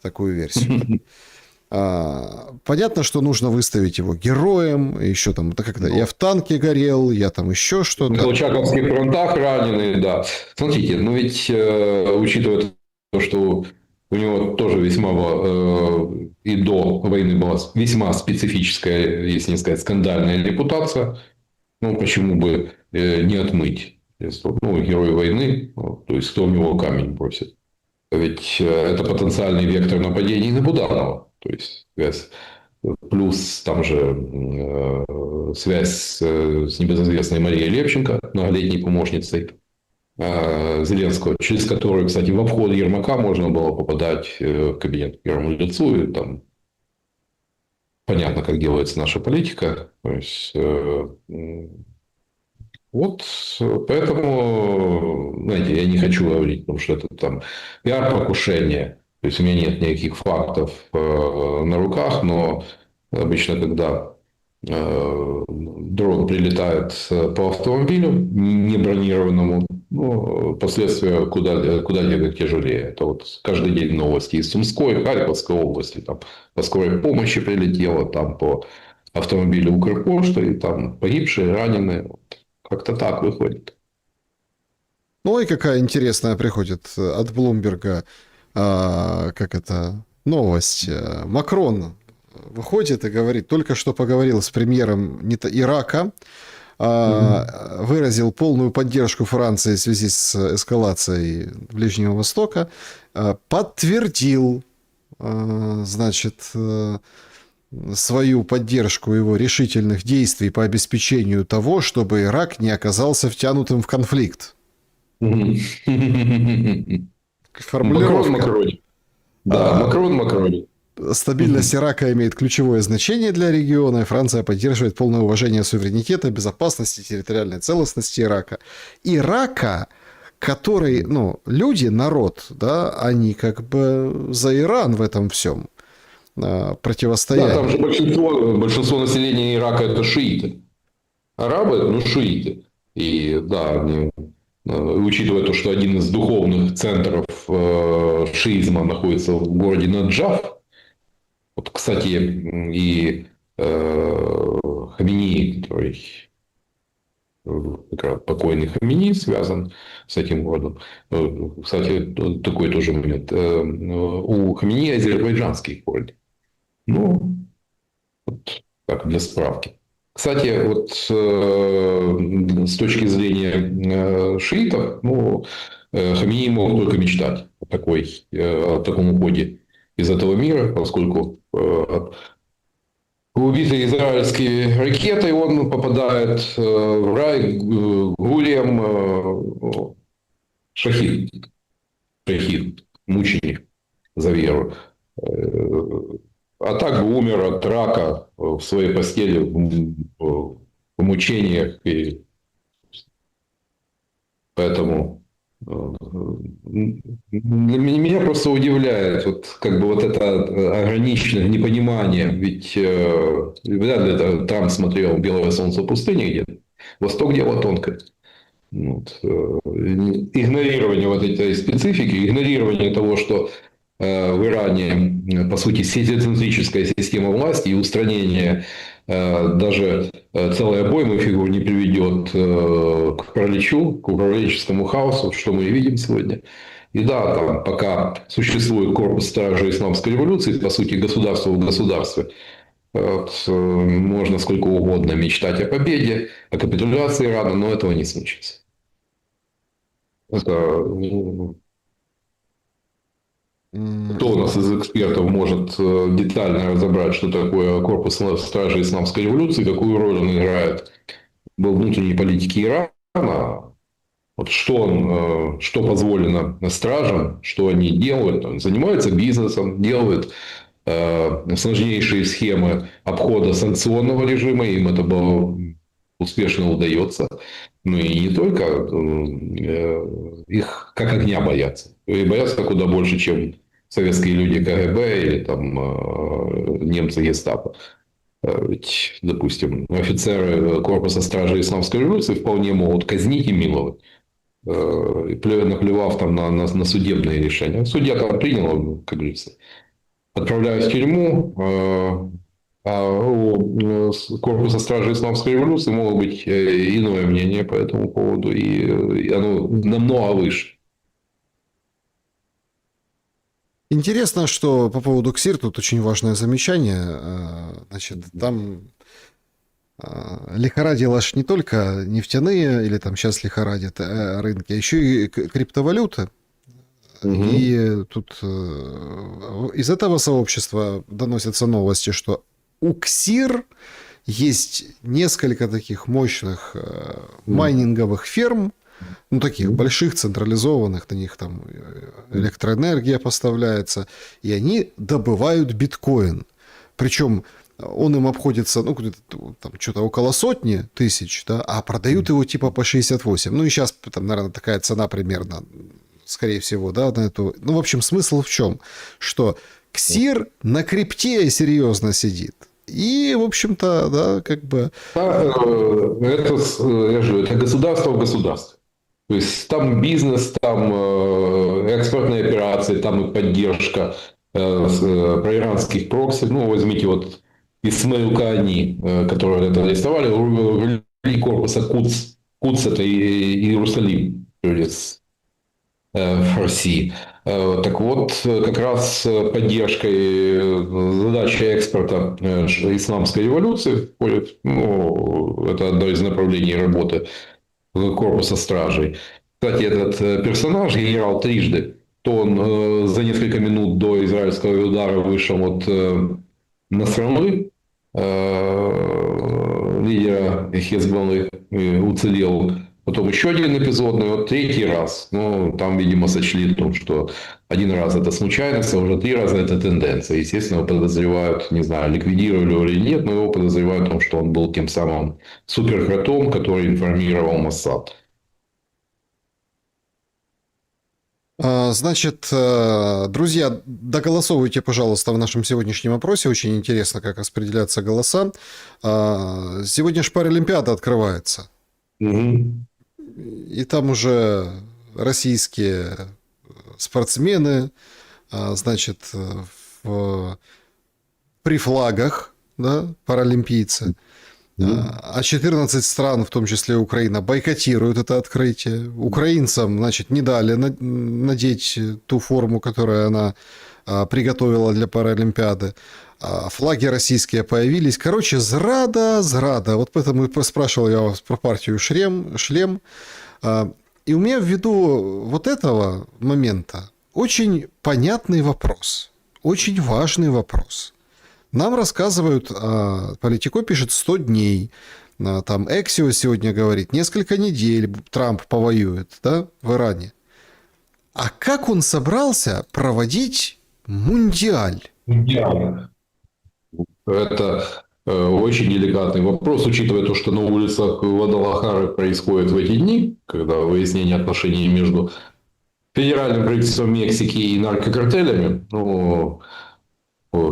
такую версию. Понятно, что нужно выставить его героем, еще там, да, когда я в танке горел, я там еще что-то. На Колчаковских фронтах раненый, да. Смотрите, ну ведь, учитывая то, что у него тоже весьма и до войны была весьма специфическая, если не сказать, скандальная репутация, ну, почему бы не отмыть? Ну, герой войны, то есть, кто в него камень бросит? Ведь это потенциальный вектор нападений на Буданова. То есть, связь, плюс там же связь с небезызвестной Марией Левченко, многолетней помощницей Зеленского, через которую, кстати, в обход Ермака можно было попадать в кабинет к первому лицу. И там понятно, как делается наша политика. То есть, вот поэтому, знаете, я не хочу говорить, потому что это там пиар-покушение. То есть, у меня нет никаких фактов на руках, но обычно, когда дрон прилетает по автомобилю не бронированному, ну, последствия куда тяжелее. Это вот каждый день новости из Сумской, Харьковской области. Там по скорой помощи прилетело, там по автомобилю Укрпошты, и там погибшие, раненые. Как-то так выходит. Ну и какая интересная приходит от Блумберга, как это, новость. Макрон выходит и говорит, только что поговорил с премьером Ирака, выразил полную поддержку Франции в связи с эскалацией Ближнего Востока, подтвердил, значит, свою поддержку его решительных действий по обеспечению того, чтобы Ирак не оказался втянутым в конфликт. Формулировка. Макрон. Да, Макрон. Стабильность Ирака имеет ключевое значение для региона, и Франция поддерживает полное уважение суверенитета, безопасности, территориальной целостности Ирака. Ирака, который, ну, люди, народ, да, они как бы за Иран в этом всем противостояние. Да, там же большинство населения Ирака это шииты. Арабы, ну, шииты. И да, они, учитывая то, что один из духовных центров шиизма находится в городе Наджаф, вот, кстати, и Хаминеи, который как раз покойный Хаминеи связан с этим городом. Кстати, такой тоже момент. У Хаминеи азербайджанский корень. Ну, вот так, для справки. Кстати, вот с точки зрения шиитов, ну, Хаминеи мог только мечтать о таком уходе из этого мира, поскольку убитый израильской ракетой он попадает в рай гулем шахид, мученик за веру. А так бы умер от рака в своей постели в мучениях. И поэтому меня просто удивляет вот, как бы вот это ограниченное непонимание. Ведь вряд ли это Трамп смотрел «Белое солнце пустыни» где-то. Восток дело тонкое. Вот. Игнорирование вот этой специфики, игнорирование того, что в Иране, по сути, сетицентрическая система власти и устранение даже целой обоймы фигур не приведет к параличу, к управленческому хаосу, что мы и видим сегодня. И да, там пока существует корпус стражей исламской революции, по сути, государство в государстве, вот, можно сколько угодно мечтать о победе, о капитуляции Ирана, но этого не случится. Это Кто у нас из экспертов может детально разобрать, что такое корпус стражей исламской революции, какую роль он играет во внутренней политике Ирана, вот что позволено стражам, что они делают, он занимается бизнесом, делают сложнейшие схемы обхода санкционного режима, им это было успешно удается. Ну и не только их как огня боятся. И боятся куда больше, чем советские люди КГБ или там немцы Гестапо. Ведь, допустим, офицеры корпуса стражей исламской революции вполне могут казнить и миловать, наплевав там на судебные решения. Судья там принял, как говорится, отправляют в тюрьму, а у корпуса стражей исламской революции могло быть иное мнение по этому поводу, и оно намного выше. Интересно, что по поводу КСИР тут очень важное замечание. Значит, там лихорадило аж не только нефтяные, или там сейчас лихорадят рынки, а еще и криптовалюты. И тут из этого сообщества доносятся новости, что у КСИР есть несколько таких мощных майнинговых ферм, ну, таких больших, централизованных, на них там электроэнергия поставляется, и они добывают биткоин. Причем он им обходится, ну, там что-то около 100 тысяч, да, а продают его типа по 68. Ну, и сейчас там, наверное, такая цена примерно, скорее всего, да, на эту. Ну, в общем, смысл в чем? Что КСИР на крипте серьезно сидит. И, в общем-то, да, как бы... Это государство в государстве. То есть там бизнес, там экспортные операции, там и поддержка проиранских прокси. Ну, возьмите вот Исмаил Каани, которого это арестовали, руководитель корпуса Кудс. Кудс – это Иерусалим в России. Так вот, как раз поддержкой задачи экспорта исламской революции входит, ну, это одно из направлений работы корпуса стражей. Кстати, этот персонаж, генерал Трижды, то он за несколько минут до израильского удара вышел от Насраллы, лидера Хезболлы, уцелел. Потом еще один эпизод, ну и вот третий раз. Ну, там, видимо, сочли в том, что один раз это случайность, а уже 3 раза это тенденция. Естественно, его подозревают, не знаю, ликвидировали его или нет, но его подозревают в том, что он был тем самым суперкротом, который информировал Моссад. Значит, друзья, доголосовывайте, пожалуйста, в нашем сегодняшнем опросе. Очень интересно, как распределяться голоса. Сегодня же Паралимпиада открывается. И там уже российские спортсмены, значит, при флагах, да, паралимпийцы. А 14 стран, в том числе Украина, бойкотируют это открытие. Украинцам, значит, не дали надеть ту форму, которую она приготовила для Паралимпиады. Флаги российские появились. Короче, зрада. Вот поэтому и спрашивал я вас про партию «Шлем». И у меня ввиду вот этого момента очень понятный вопрос, очень важный вопрос. Нам рассказывают, Политико пишет 100 дней, там Эксио сегодня говорит, несколько недель Трамп повоюет, да, в Иране. А как он собрался проводить мундиаль? Это очень деликатный вопрос, учитывая то, что на улицах Гвадалахары происходит в эти дни, когда выяснение отношений между федеральным правительством Мексики и наркокартелями. Ну,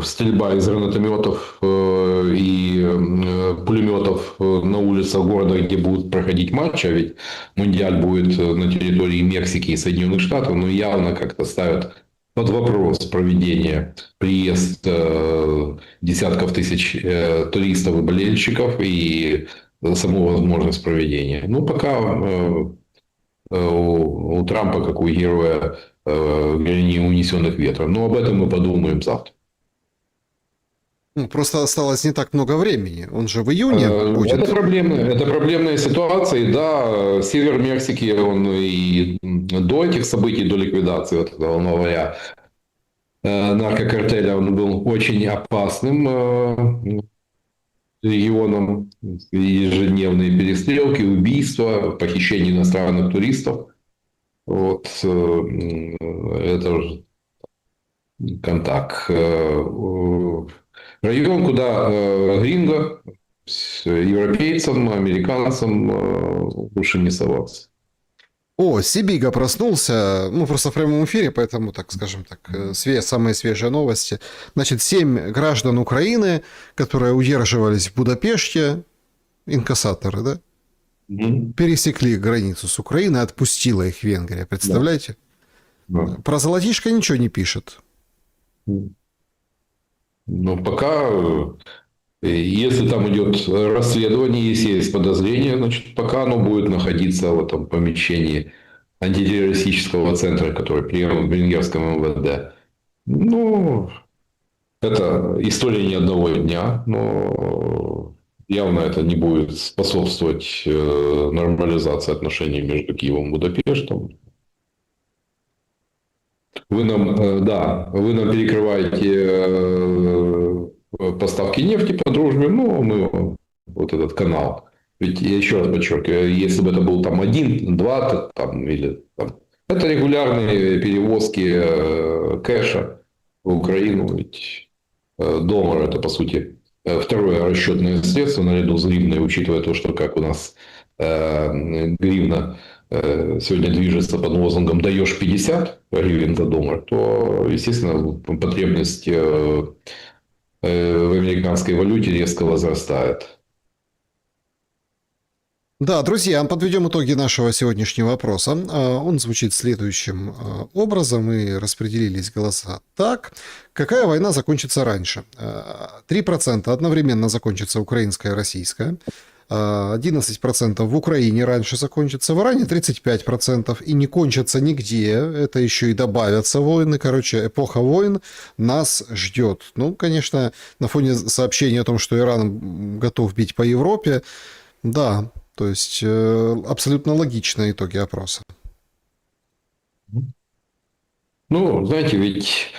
стрельба из гранатометов и пулеметов на улицах города, где будут проходить матчи, а ведь мундиаль будет на территории Мексики и Соединенных Штатов, но явно как-то ставят под вопрос проведения, приезд десятков тысяч туристов и болельщиков и саму возможность проведения. Ну, пока у Трампа, как у героя, не унесенных ветром. Но об этом мы подумаем завтра. Просто осталось не так много времени. Он же в июне будет. Это проблемная ситуация. И да, север Мексики, он и до этих событий, до ликвидации вот этого января, наркокартеля, он был очень опасным регионом. Ежедневные перестрелки, убийства, похищение иностранных туристов. Вот это уже контакт. Район, куда гринго, с европейцам, американцам лучше не соваться. О, Сибига проснулся, ну, просто в прямом эфире, поэтому, так скажем так, самые свежие новости. Значит, 7 граждан Украины, которые удерживались в Будапеште, инкассаторы, да, пересекли границу с Украиной, отпустила их Венгрия, представляете? Да. Про золотишко ничего не пишет. Но пока, если там идет расследование, если есть подозрение, значит, пока оно будет находиться в этом помещении антитеррористического центра, который при венгерском МВД. Ну, это история не одного дня, но явно это не будет способствовать нормализации отношений между Киевом и Будапештом. Вы нам перекрываете поставки нефти по дружбе, ну, мы вам вот этот канал. Ведь я еще раз подчеркиваю, если бы это был там 1, 2, там, или там, это регулярные перевозки кэша в Украину. Ведь доллар это, по сути, второе расчетное средство наряду с гривной, учитывая то, что как у нас гривна сегодня движется под лозунгом «даешь 50 гривен за доллар», то, естественно, потребность в американской валюте резко возрастает. Да, друзья, подведем итоги нашего сегодняшнего опроса. Он звучит следующим образом, и распределились голоса так. Какая война закончится раньше? 3% одновременно закончится украинская и российская. 11% в Украине раньше закончится, в Иране 35%, и не кончатся нигде, это еще и добавятся войны, короче, эпоха войн нас ждет. Ну, конечно, на фоне сообщения о том, что Иран готов бить по Европе, да, то есть абсолютно логичные итоги опроса. Ну, знаете, ведь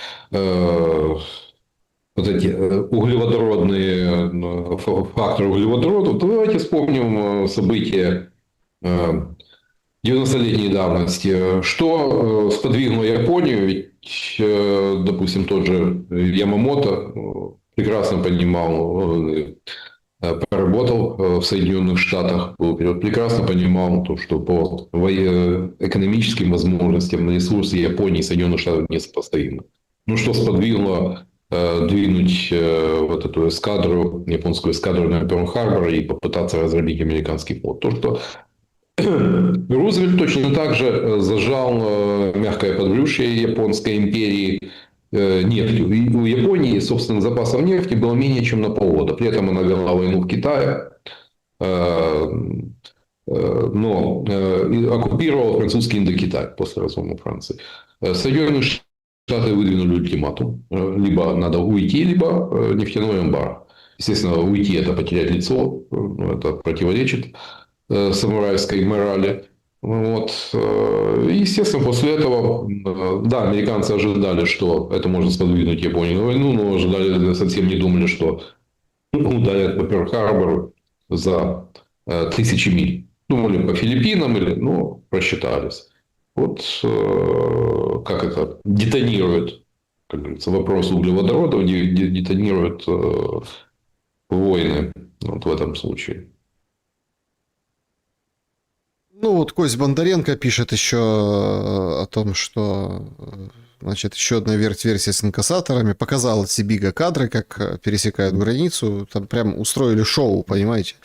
вот эти углеводородные факторы углеводородов, то давайте вспомним события 90-летней давности. Что сподвигло Японию? Ведь, допустим, тот же Ямамото прекрасно понимал, поработал в Соединенных Штатах, прекрасно понимал, то, что по экономическим возможностям ресурсы Японии и Соединенных Штатов несопоставимы. Ну, что сподвигло двинуть вот эту эскадру, японскую эскадру на Перл-Харбор и попытаться разрабить американский флот. То, что Рузвельт точно так же зажал мягкое подбрюшье японской империи нефтью. И у Японии, собственно, запасов нефти было менее чем на полгода. При этом она вела войну в Китае, но оккупировала французский Индокитай после разгрома Франции. Соединенные Штаты выдвинули ультиматум. Либо надо уйти, либо нефтяной эмбарго. Естественно, уйти – это потерять лицо, это противоречит самурайской морали. Вот. Естественно, после этого, да, американцы ожидали, что это может сподвигнуть Японию на войну, но ожидали, совсем не думали, что ударят по Перл-Харбору за 1000 миль. Думали по Филиппинам, но просчитались. Вот как это детонирует, как говорится, вопрос углеводородов, детонирует войны вот в этом случае. Ну, вот Кость Бондаренко пишет еще о том, что, значит, еще одна версия с инкассаторами. Показал Сибига кадры, как пересекают границу. Там прям устроили шоу, понимаете?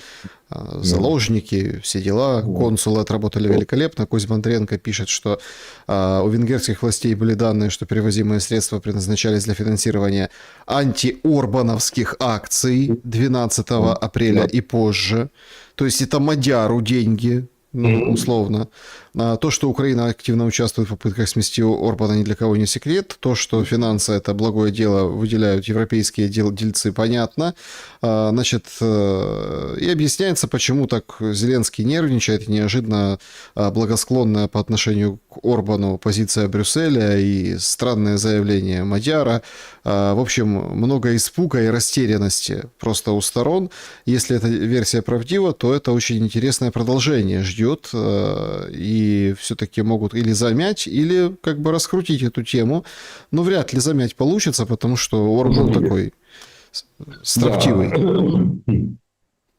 Заложники, все дела. Консулы отработали великолепно. Кость Бондаренко пишет, что у венгерских властей были данные, что перевозимые средства предназначались для финансирования антиорбановских акций 12 апреля и позже. То есть это Мадяру деньги, ну, условно. То, что Украина активно участвует в попытках смести Орбана, ни для кого не секрет. То, что финансы – это благое дело, выделяют европейские дельцы, понятно. Значит, и объясняется, почему так Зеленский нервничает, и неожиданно благосклонная по отношению к Орбану позиция Брюсселя и странные заявления Мадяра. В общем, много испуга и растерянности просто у сторон. Если эта версия правдива, то это очень интересное продолжение ждет, и все-таки могут или замять, или как бы раскрутить эту тему. Но вряд ли замять получится, потому что Орбан такой строптивый. Да.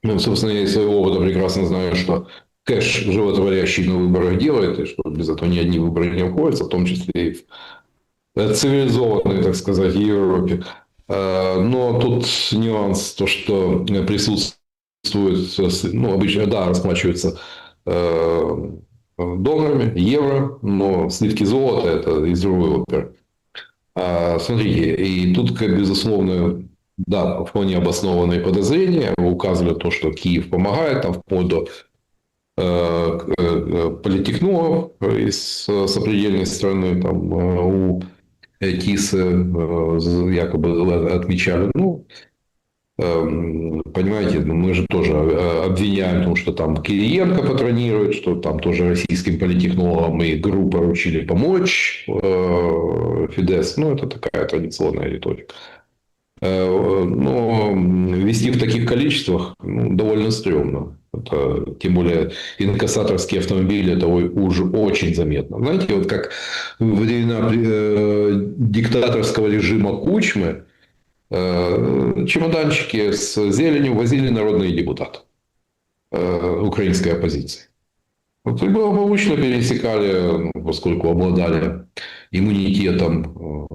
Ну, собственно, я из своего опыта прекрасно знаю, что кэш животворящий на выборах делает, и что без этого ни одни выборы не обходятся, в том числе и в цивилизованной, так сказать, Европе. Но тут нюанс, то, что присутствует, ну, обычно, да, расплачиваются долларами, евро, но слитки золота – это из другой оперы. Смотрите, и тут, как безусловно, да, вполне обоснованные подозрения указывали то, что Киев помогает, там, вплоть до политтехнологов из сопредельной страны, там, у ТИСа якобы отмечали. Ну, понимаете, мы же тоже обвиняем в том, что там Кириенко патронирует, что там тоже российским политтехнологам и ГРУ поручили помочь Фидес. Ну, это такая традиционная риторика. Но вести в таких количествах довольно стрёмно. Это, тем более инкассаторские автомобили, это уже очень заметно. Знаете, вот как во времена диктаторского режима Кучмы чемоданчики с зеленью возили народные депутаты украинской оппозиции. Вот и благополучно пересекали, поскольку обладали иммунитетом,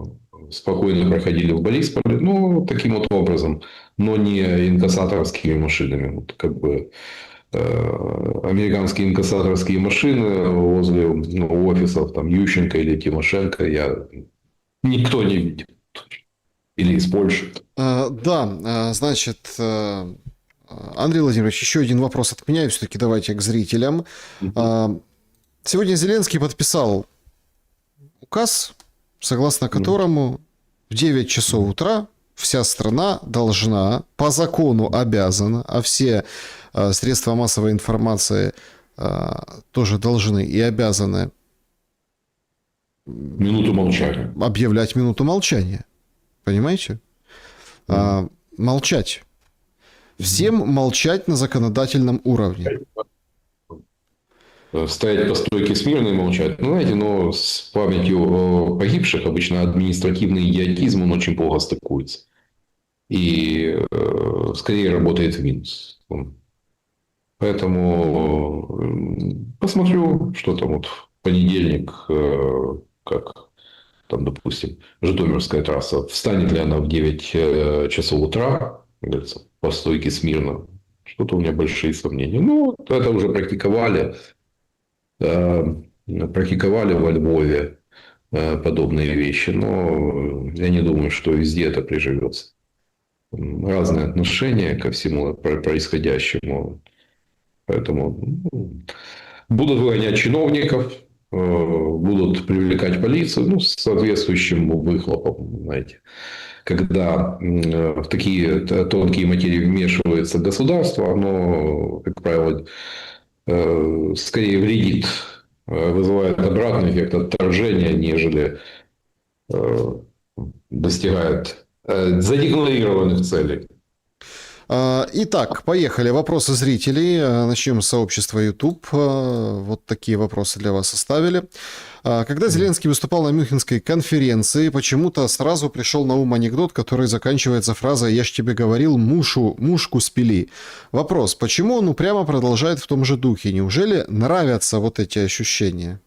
спокойно проходили в Борисполе, ну, таким вот образом, но не инкассаторскими машинами. Вот как бы американские инкассаторские машины возле офисов там, Ющенко или Тимошенко никто не видит. Или из Польши. Да, значит, Андрей Владимирович, еще один вопрос от меня, и все-таки давайте к зрителям. Сегодня Зеленский подписал указ, согласно которому в 9 часов утра вся страна должна, по закону обязана, а все средства массовой информации тоже должны и обязаны минуту молчания. Объявлять минуту молчания. Понимаете? Молчать. Всем молчать на законодательном уровне. Стоять по стойке смирно и молчать. Ну, знаете, но с памятью о погибших обычно административный идиотизм, он очень плохо стыкуется. И скорее работает в минус. Поэтому посмотрю, что там вот в понедельник, как там, допустим, Житомирская трасса, встанет ли она в 9 часов утра, говорится, по стойке смирно. Что-то у меня большие сомнения. Ну, это уже практиковали во Львове подобные вещи, но я не думаю, что везде это приживется. Разные отношения ко всему происходящему. Поэтому будут выгонять чиновников, будут привлекать полицию, ну, с соответствующим выхлопом, знаете. Когда в такие тонкие материи вмешивается государство, оно, как правило, скорее вредит, вызывает обратный эффект отторжения, нежели достигает задекларированных целей. Итак, поехали. Вопросы зрителей. Начнем с сообщества YouTube. Вот такие вопросы для вас оставили. Когда Зеленский выступал на Мюнхенской конференции, почему-то сразу пришел на ум анекдот, который заканчивается фразой «Я ж тебе говорил, мушку спили». Вопрос, почему он упрямо продолжает в том же духе? Неужели нравятся вот эти ощущения?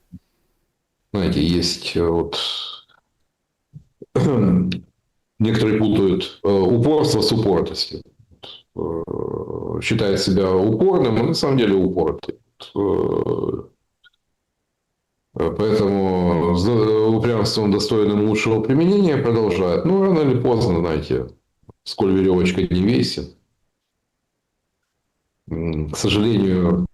Знаете, есть вот... Некоторые путают упорство с упоротостью. Считает себя упорным, а на самом деле упоротый. Поэтому упрямством, достойным лучшего применения, продолжает. Ну, рано или поздно, знаете, сколь веревочка не весит. К сожалению,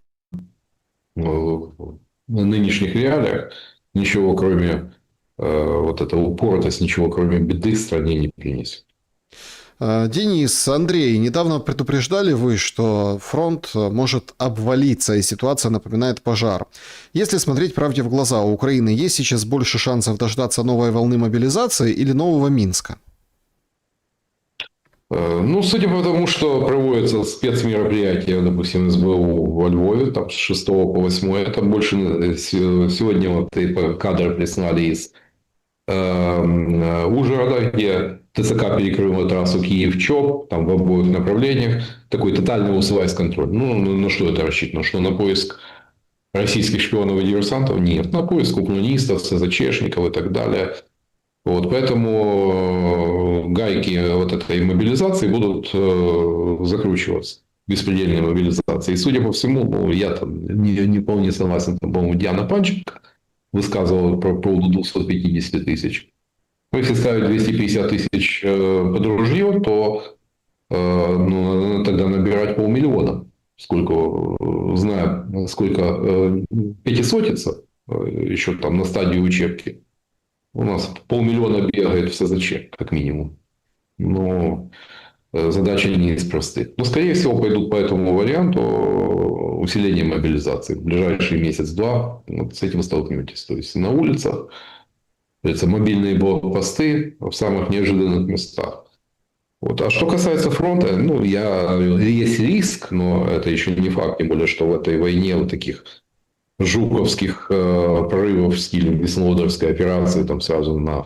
нынешних реалиях ничего кроме вот этого упоротость, ничего кроме беды стране не принесет. Денис, Андрей, недавно предупреждали вы, что фронт может обвалиться, и ситуация напоминает пожар. Если смотреть правде в глаза, у Украины есть сейчас больше шансов дождаться новой волны мобилизации или нового Минска? Ну, судя по тому, что проводятся спецмероприятия, допустим, СБУ во Львове, там с 6 по 8, это больше сегодня вот и кадры прислали из Ужгорода, где ТЦК перекрыла трассу Киев-Чоп, там в обоих направлениях, такой тотальный усвайс-контроль. Ну, на что это рассчитано? Что на поиск российских шпионов и диверсантов? Нет. На поиск уклонистов, СЗЧшников и так далее. Вот, поэтому гайки вот этой мобилизации будут закручиваться. Беспредельной мобилизации. И, судя по всему, ну, я там не вполне согласен, там, по-моему, Диана Панченко высказывала по поводу 250 тысяч. Ну, если ставить 250 тысяч под ружье, то ну, надо тогда набирать 500 000. Сколько, знаю, сколько пятисотица еще там на стадии учебки. У нас 500 000 бегает в СЗЧ, как минимум. Но задача не из простых. Но, скорее всего, пойдут по этому варианту усиления мобилизации. В ближайший месяц-два вот с этим столкнетесь. То есть на улицах мобильные блокпосты в самых неожиданных местах. Вот. А что касается фронта, ну, есть риск, но это еще не факт, тем более, что в этой войне вот таких жуковских прорывов в стиле Веслоудовской операции там сразу на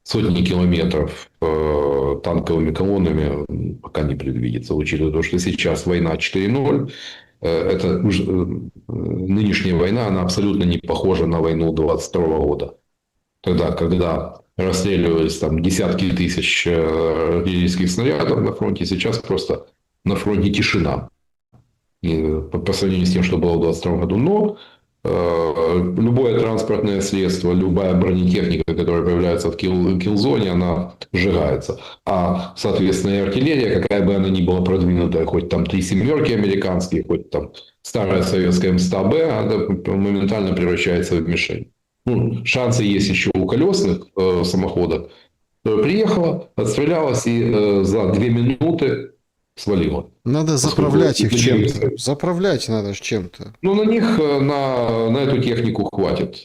сотни километров танковыми колоннами пока не предвидится, учитывая то, что сейчас война 4.0, это уже, нынешняя война, она абсолютно не похожа на войну 22 года. Тогда, когда расстреливались там десятки тысяч артиллерийских снарядов на фронте, сейчас просто на фронте тишина. И по сравнению с тем, что было в 22 году. Но любое транспортное средство, любая бронетехника, которая появляется в киллзоне, она сжигается. А, соответственно, и артиллерия, какая бы она ни была продвинутая, хоть там 3 семерки американские, хоть там старая советская МСТ-Б, она моментально превращается в мишень. Ну, шансы есть еще у колесных самоходов. Приехала, отстрелялась и за 2 минуты свалила. Надо заправлять их чем-то. Заправлять надо ж чем-то. Ну, на них, на эту технику хватит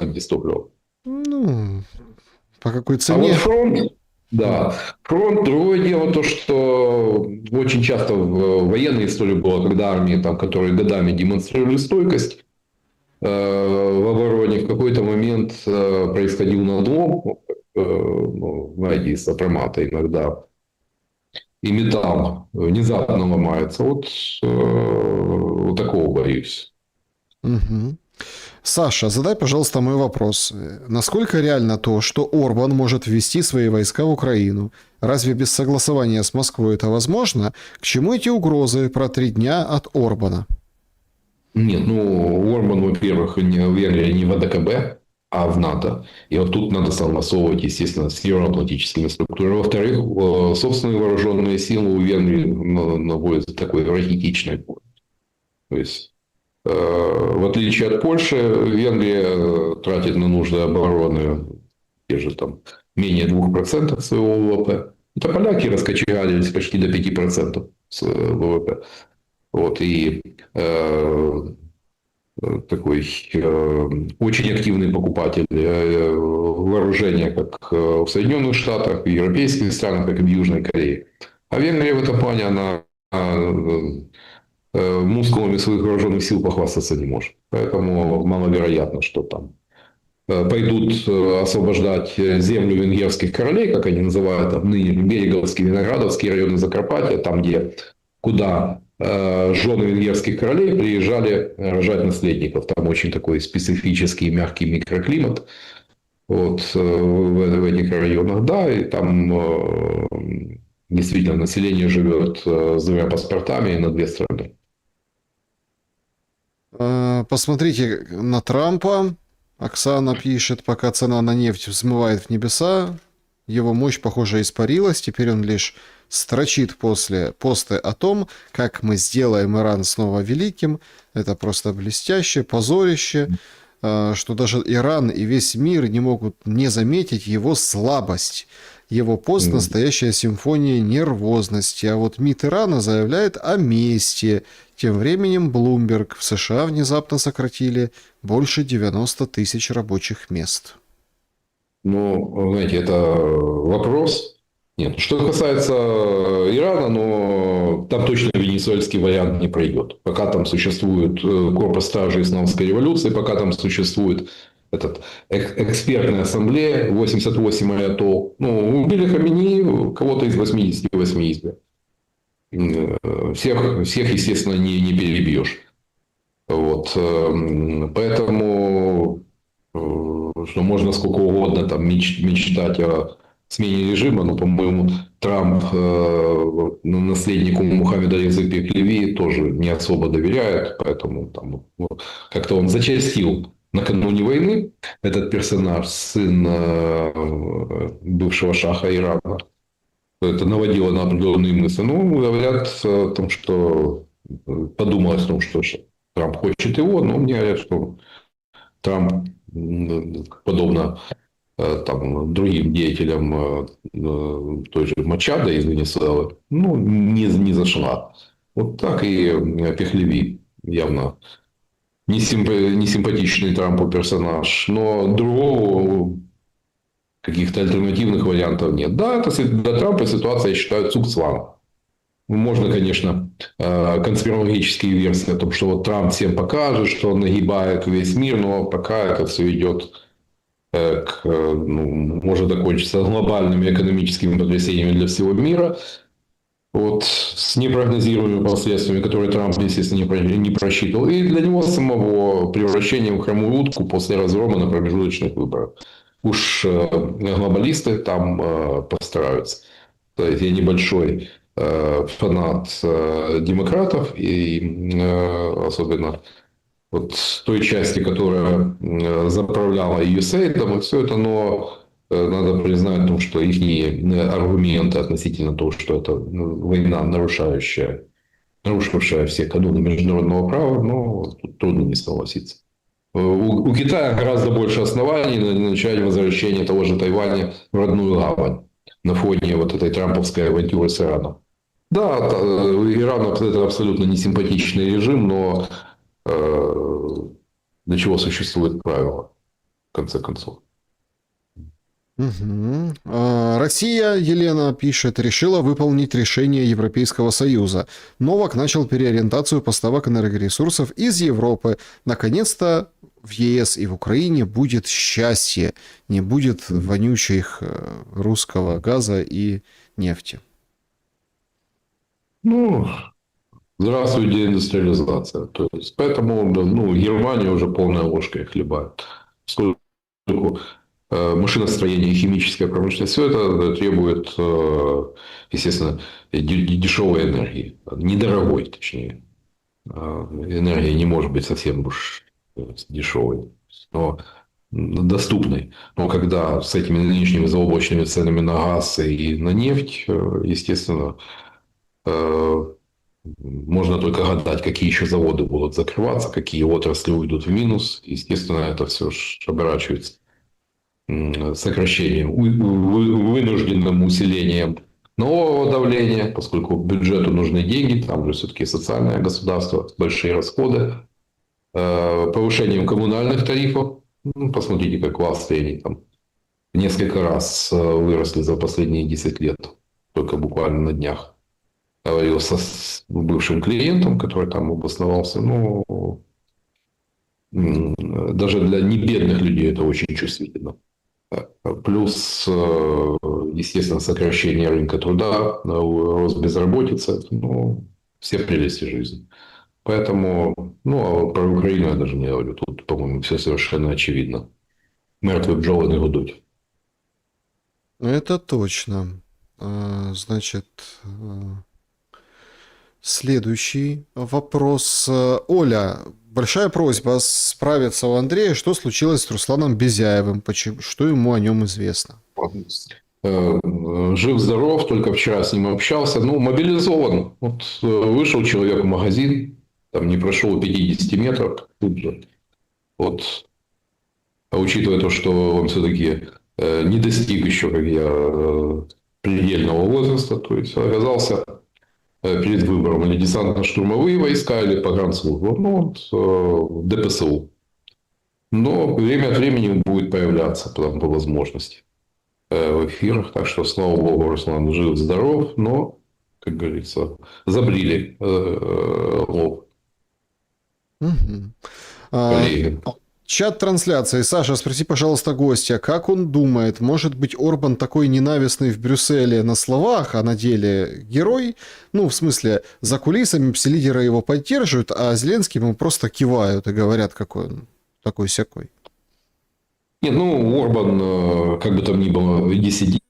без топлива. Ну, по какой А цене? вот фронт, да. Фронт, другое дело то, что очень часто в военной истории было, когда армии, там, которые годами демонстрировали стойкость в обороне, в какой-то момент происходил надлом, ну, знаете, из сопромата иногда, и металл внезапно ломается. Вот такого боюсь. Угу. Саша, задай, пожалуйста, мой вопрос. Насколько реально то, что Орбан может ввести свои войска в Украину? Разве без согласования с Москвой это возможно? К чему эти угрозы про 3 дня от Орбана? Нет, ну, Орбан, во-первых, в Венгрии не в АДКБ, а в НАТО. И вот тут надо согласовывать, естественно, с евроатлантическими структурами. Во-вторых, собственные вооруженные силы у Венгрии находятся в такой рахитичной форме. То есть, в отличие от Польши, Венгрия тратит на нужды обороны те же там менее 2% своего ВВП. Это поляки раскочегарились почти до 5% с ВВП. Вот, и такой очень активный покупатель вооружения как в Соединенных Штатах, в европейских странах, как и в Южной Корее. А Венгрия в этом плане, она мускулами своих вооруженных сил похвастаться не может. Поэтому маловероятно, что там пойдут освобождать землю венгерских королей, как они называют, там, ныне Береговский, Виноградовский районы Закарпатья, там, куда жены венгерских королей приезжали рожать наследников. Там очень такой специфический мягкий микроклимат вот, в этих районах. Да, и там действительно население живет с 2 паспортами на 2 страны. Посмотрите на Трампа. Оксана пишет, пока цена на нефть взмывает в небеса, его мощь, похоже, испарилась. Теперь он лишь строчит после посты о том, как мы сделаем Иран снова великим. Это просто блестяще, позорище, что даже Иран и весь мир не могут не заметить его слабость. Его пост – настоящая симфония нервозности. А вот МИД Ирана заявляет о мести. Тем временем Bloomberg в США внезапно сократили больше 90 тысяч рабочих мест. Ну, знаете, это вопрос. Нет, что касается Ирана, но там точно венесуэльский вариант не пройдет. Пока там существует корпус стражи Исламской революции, пока там существует экспертная ассамблея, 88 аятол. Ну, убили Хамини, кого-то из 88 избрали. Всех, естественно, не перебьешь. Вот. Поэтому что можно сколько угодно там мечтать о смене режима, но, по-моему, Трамп наследнику Мухаммеда Резы Пехлеви тоже не особо доверяет, поэтому там, как-то он зачастил накануне войны, этот персонаж, сын бывшего шаха Ирана. Это наводило на определенные мысли. Ну, говорят о том, что подумалось о том, что Трамп хочет его, но мне говорят, что Трамп, подобно там, другим деятелям той же Мачадо из Венесуэлы, ну, не зашла. Вот так и Пехлеви явно не симпатичный Трампу персонаж, но другого каких-то альтернативных вариантов нет. Да, это для Трампа ситуация, я считаю, цугцванг. Можно, конечно, конспирологические версии о том, что вот Трамп всем покажет, что он нагибает весь мир, но пока это все идет может закончиться глобальными экономическими потрясениями для всего мира. Вот, с непрогнозируемыми последствиями, которые Трамп, естественно, не просчитывал. И для него самого превращением в хромую утку после разгрома на промежуточных выборах. Уж глобалисты там постараются. То есть я небольшой фанат демократов и особенно вот той части, которая заправляла USAID и все это, но надо признать, том, что их аргументы относительно того, что это война, нарушившая все каноны международного права, но тут трудно не согласиться. У Китая гораздо больше оснований начать возвращение того же Тайваня в родную гавань на фоне вот этой трамповской авантюры с Ираном. Да, Иран это абсолютно несимпатичный режим, но для чего существуют правила, в конце концов. Угу. Россия, Елена пишет, решила выполнить решение Европейского Союза. Новак начал переориентацию поставок энергоресурсов из Европы. Наконец-то в ЕС и в Украине будет счастье. Не будет вонючих русского газа и нефти. Ну, здравствуй, деиндустриализация. То есть, поэтому Германия уже полная ложка их хлебает. Поскольку машиностроение и химическая промышленность, все это требует, естественно, дешевой энергии. Недорогой, точнее. Энергия не может быть совсем уж дешевой, но доступной. Но когда с этими нынешними заоблачными ценами на газ и на нефть, естественно, можно только гадать, какие еще заводы будут закрываться, какие отрасли уйдут в минус. Естественно, это все оборачивается сокращением, вынужденным усилением нового давления, поскольку бюджету нужны деньги, там же все-таки социальное государство, большие расходы, повышением коммунальных тарифов. Посмотрите, как в Австрии они там несколько раз выросли за последние 10 лет, только буквально на днях. Говорил с бывшим клиентом, который там обосновался. Даже для небедных людей это очень чувствительно. Плюс, естественно, сокращение рынка труда, рост безработицы, все прелести жизни. Поэтому, а про Украину я даже не говорю. Тут, по-моему, все совершенно очевидно. Мертвые пчелы не гудуть. Это точно. Значит, следующий вопрос. Оля, большая просьба справиться у Андрея, что случилось с Русланом Безяевым, что ему о нем известно. Жив-здоров, только вчера с ним общался. Мобилизован. Вот вышел человек в магазин, там не прошел 50 метров тут же. Вот. А учитывая то, что он все-таки не достиг еще, как я, предельного возраста, то есть оказался перед выбором или десантно-штурмовые войска, или погранслужба, ну, вот, ДПСУ. Но время от времени он будет появляться там, по возможности в эфирах. Так что, слава богу, Руслан жив-здоров, но, как говорится, забрили лоб Мгм. А, коллеги. Чат трансляции. Саша, спроси, пожалуйста, гостя, как он думает, может быть, Орбан такой ненавистный в Брюсселе на словах, а на деле герой? Ну, в смысле, за кулисами пси-лидеры его поддерживают, а Зеленский ему просто кивают и говорят, какой он такой-сякой. Нет, ну, Орбан, как бы там ни было, диссидент,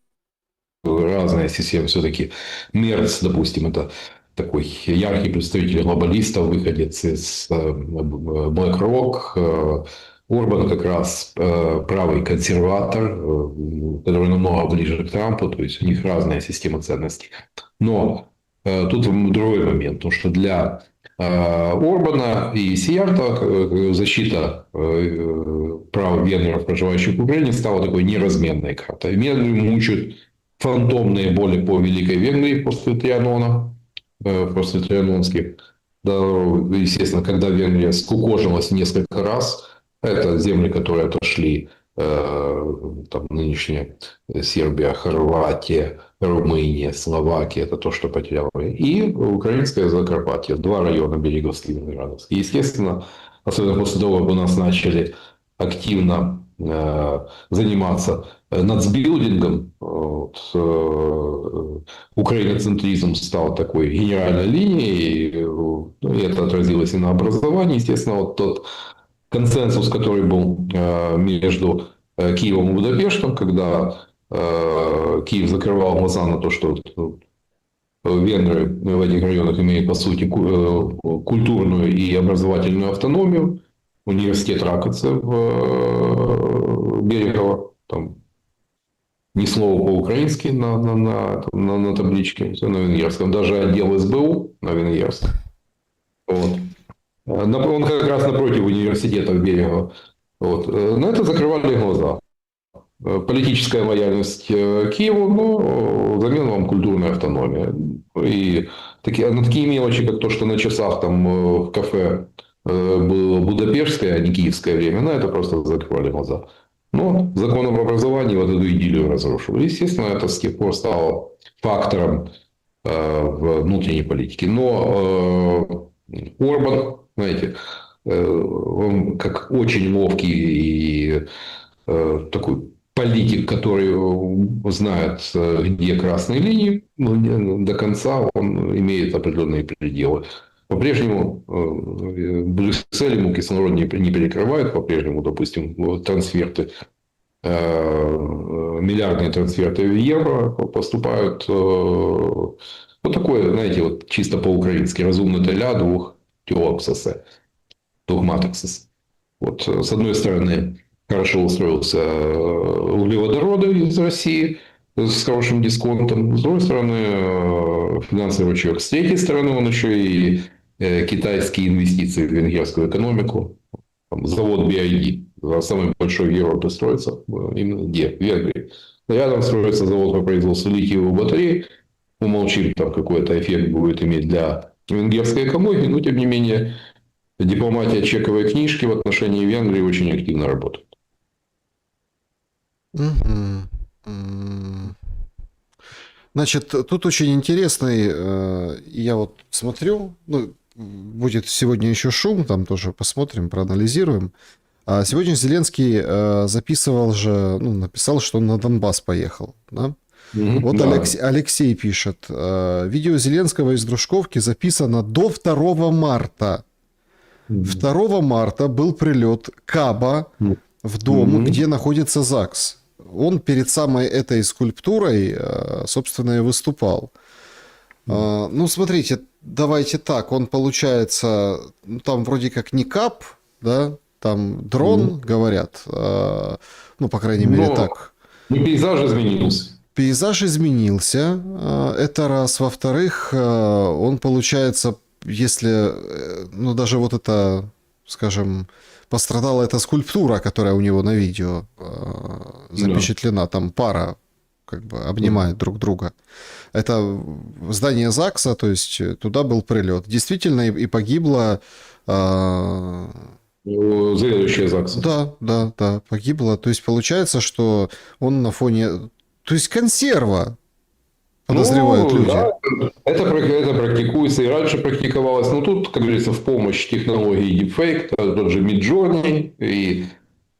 разная система все-таки. Мерц, допустим, это такой яркий представитель глобалистов, выходец из BlackRock. Орбан как раз правый консерватор, который намного ближе к Трампу, то есть у них разная система ценностей. Но тут другой момент, потому что для Орбана и Сиярта защита прав венгров, проживающих в Украине, стала такой неразменной картой. Венгрию мучают фантомные боли по Великой Венгрии после Трианона, после трианонских. Да, естественно, когда Венгрия скукожилась несколько раз, это земли, которые отошли, там нынешняя Сербия, Хорватия, Румыния, Словакия, это то, что потеряла. И украинское Закарпатье, 2 района Береговский и Виноградовский. Естественно, особенно после того, как у нас начали активно заниматься нацбилдингом, вот, украиноцентризм стал такой генеральной линией, и это отразилось и на образовании. Естественно, вот тот консенсус, который был между Киевом и Будапештом, когда Киев закрывал глаза на то, что венгры в этих районах имеют, по сути, культурную и образовательную автономию. Университет Ракоце в Берегово, там ни слова по-украински на табличке, все на венгерском. Даже отдел СБУ на венгерском. Вот. Он как раз напротив университета в Берегово. Вот. На это закрывали глаза. Политическая лояльность Киеву, но взамен вам культурная автономия. И на такие мелочи, как то, что на часах там в кафе было будапештское, а не киевское время, на это просто закрывали глаза. Но закон об образовании вот эту идиллию разрушил. Естественно, это с тех пор стало фактором в внутренней политике. Но Орбан, знаете, он как очень ловкий и такой политик, который знает, где красные линии, но до конца он имеет определенные пределы. По-прежнему в Брюсселе ему кислород не перекрывают, по-прежнему, допустим, трансферты, миллиардные трансферты в евро поступают. Вот такое, знаете, вот чисто по-украински, разумно теля двух теоксосе, догматексис. Вот с одной стороны, хорошо устроился углеводороды из России с хорошим дисконтом. С другой стороны, финансовый рычаг. С третьей стороны, он еще и китайские инвестиции в венгерскую экономику. Там, завод BID, самый большой в Европе, строится. Именно где? В Венгрии. Рядом строится завод по производству литиевых батарей. Умолчим, там какой-то эффект будет иметь для венгерской экономики, но тем не менее дипломатия чековой книжки в отношении Венгрии очень активно работает. Мгм. Значит, тут очень интересный, я вот смотрю, ну, будет сегодня еще шум, там тоже посмотрим, проанализируем. А сегодня Зеленский записывал же, ну, написал, что он на Донбасс поехал, да? Вот Да. Алексей пишет, видео Зеленского из Дружковки записано до 2 марта. 2 марта был прилет Каба в дом, где находится ЗАГС. Он перед самой этой скульптурой, собственно, и выступал. Ну, смотрите, давайте так, он получается, ну, там вроде как не Каб, да, там дрон, говорят, ну, по крайней мере, Но так. пейзаж изменился. Пейзаж изменился, это раз. Во-вторых, он, получается, если, ну, даже вот это, скажем, пострадала эта скульптура, которая у него на видео запечатлена, там пара как бы обнимает друг друга. Это здание ЗАГСа, то есть туда был прилет. Действительно, и погибло... Заведующая ЗАГСом. Да, погибло. То есть получается, что он на фоне... То есть консерва, подозревают люди. Да, это практикуется и раньше практиковалось. Но тут, как говорится, в помощь технологии deepfake, тот же Midjourney. И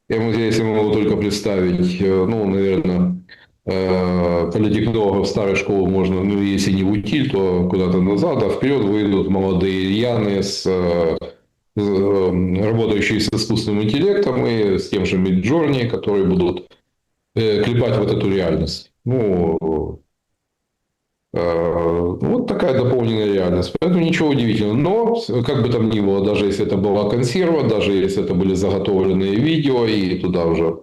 если могу только представить, ну, наверное, политикологов старой школы можно, ну, если не в утиль, то куда-то назад, а вперед выйдут молодые рьяные, работающие с искусственным интеллектом и с тем же Midjourney, которые будут клепать вот эту реальность. Ну, вот такая дополненная реальность. Поэтому ничего удивительного. Но, как бы там ни было, даже если это была консерва, даже если это были заготовленные видео, и туда уже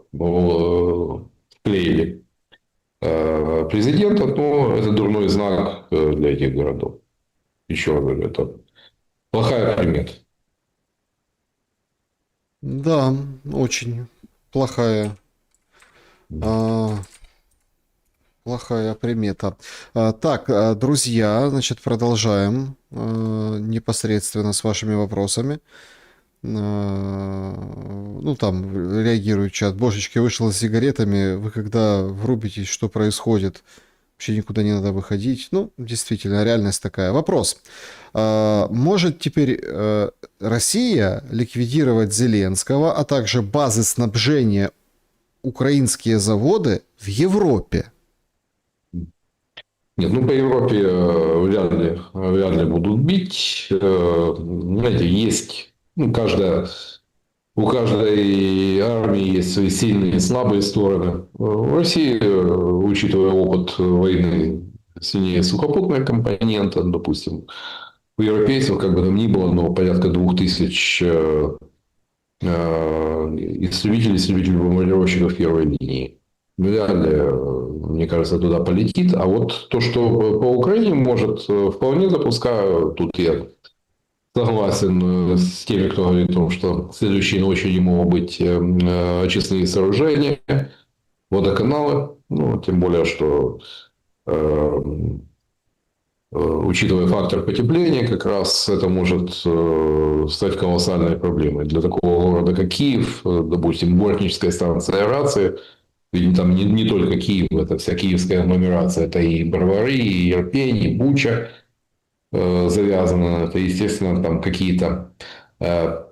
вклеили президента, то это дурной знак для этих городов. Еще раз говорю, это плохая примета. Да, очень плохая. Плохая примета. Так, друзья, значит, продолжаем непосредственно с вашими вопросами. Ну, там реагирует чат. Божечки, вышел с сигаретами. Вы когда врубитесь, что происходит? Вообще никуда не надо выходить. Ну, действительно, реальность такая. Вопрос. Может теперь Россия ликвидировать Зеленского, а также базы снабжения украинские заводы в Европе? Нет, ну по Европе вряд ли будут бить. Знаете, есть, ну, у каждой армии есть свои сильные и слабые стороны. В России, учитывая опыт войны, сильнее сухопутная компонента, допустим, у европейцев, как бы там ни было, но порядка 2000 истребителей-бомбардировщиков первой линии. Вряд ли, мне кажется, туда полетит. А вот то, что по Украине может, вполне допускаю. Тут я согласен с теми, кто говорит о том, что следующей ночью могут быть очистные сооружения, водоканалы. Ну, тем более, что учитывая фактор потепления, как раз это может стать колоссальной проблемой. Для такого города, как Киев, допустим, Бортническая станция аэрации, ведь там не только Киев, это вся киевская агломерация, это и Бровары, и Ирпень, и Буча завязано. Это, естественно, там какие-то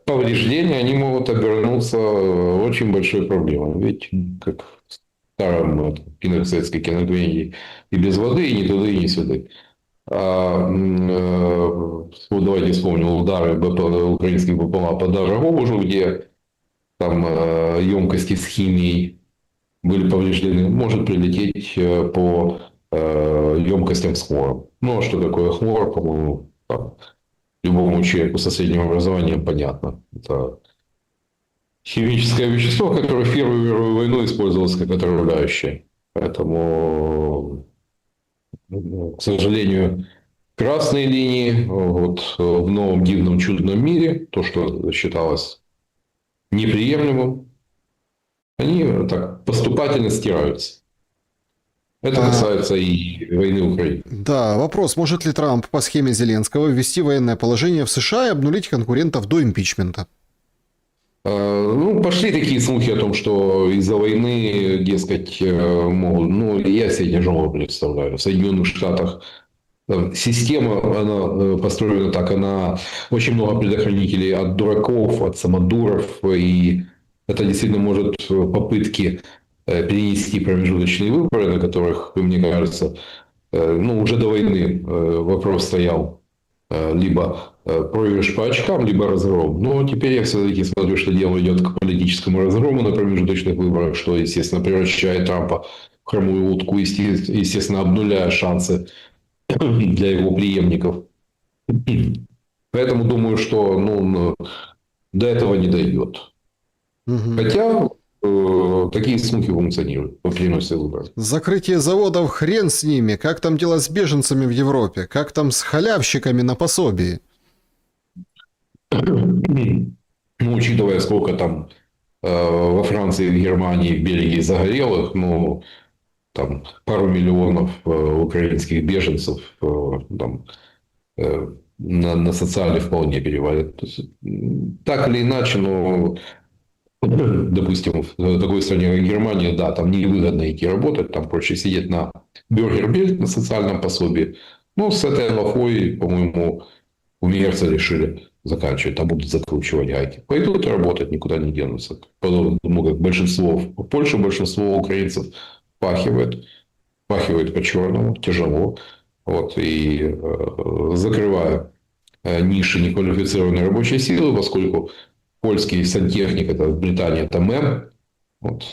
повреждения, они могут обернуться очень большой проблемой. Ведь, как в старом советской кинокомедии, и без воды, и ни туда, и ни сюда. Вот давайте вспомним удары украинских БПЛА по Дорогобужу, где там емкости с химией были повреждены, может прилететь по емкостям с хлором. Ну, а что такое хлор, по-моему, любому человеку со средним образованием понятно. Это химическое вещество, которое в Первую мировую войну использовалось как отравляющее. Поэтому, к сожалению, красные линии вот, в новом дивном чудном мире, то, что считалось неприемлемым, они так поступательно стираются. Это касается и войны в Украине. Да, вопрос. Может ли Трамп по схеме Зеленского ввести военное положение в США и обнулить конкурентов до импичмента? Ну, пошли такие слухи о том, что из-за войны, дескать, могут... Ну, я себе тяжело представляю. В Соединенных Штатах система, она построена так, она очень много предохранителей от дураков, от самодуров, и это действительно может попытки перенести промежуточные выборы, на которых, мне кажется, ну, уже до войны вопрос стоял либо проигрыш по очкам, либо разгром. Но теперь я все-таки смотрю, что дело идет к политическому разгрому на промежуточных выборах, что, естественно, превращает Трампа в хромую утку, естественно, обнуляя шансы для его преемников. Поэтому думаю, что ну, до этого не дойдет. Хотя такие слухи функционируют по переносе выборов. Закрытие заводов, хрен с ними. Как там дела с беженцами в Европе? Как там с халявщиками на пособии? Ну, учитывая, сколько там во Франции, в Германии, в Бельгии загорелых, ну, там пару миллионов украинских беженцев там, на социальный вполне перевалит. То есть, так или иначе, но, допустим, в такой стране, как Германия, да, там невыгодно идти работать, там проще сидеть на бюргербельт, на социальном пособии. Но с этой лохой, по-моему, у Мерца решили заканчивать, там будут закручивать гайки. Пойдут работать, никуда не денутся. Потому как большинство, в Польше большинство украинцев пахивает по-черному, тяжело. Вот, и закрывая ниши неквалифицированной рабочей силы, поскольку польский сантехник, это в Британии, это МЭМ, вот,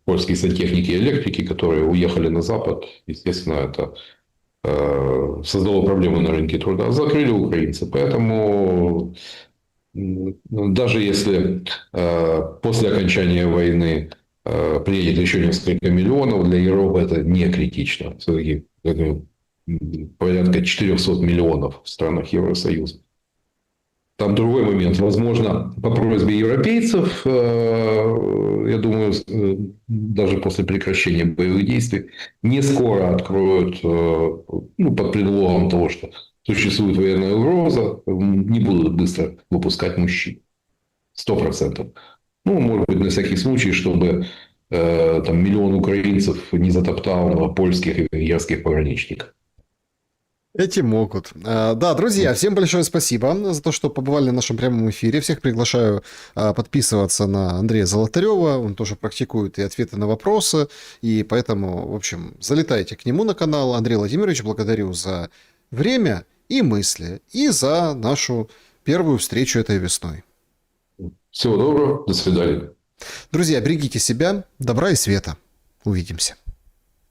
польские сантехники и электрики, которые уехали на Запад, естественно, это создало проблемы на рынке труда, закрыли украинцы. Поэтому даже если после окончания войны приедет еще несколько миллионов, для Европы это не критично. Все-таки порядка 400 миллионов в странах Евросоюза. Там другой момент. Возможно, по просьбе европейцев, я думаю, даже после прекращения боевых действий, не скоро откроют, ну, под предлогом того, что существует военная угроза, не будут быстро выпускать мужчин. 100%. Ну, может быть, на всякий случай, чтобы там миллион украинцев не затоптал польских и венгерских пограничников. Эти могут. Да, друзья, всем большое спасибо за то, что побывали на нашем прямом эфире. Всех приглашаю подписываться на Андрея Золотарева. Он тоже практикует и ответы на вопросы. И поэтому, в общем, залетайте к нему на канал. Андрей Владимирович, благодарю за время и мысли, и за нашу первую встречу этой весной. Всего доброго, до свидания. Друзья, берегите себя, добра и света. Увидимся.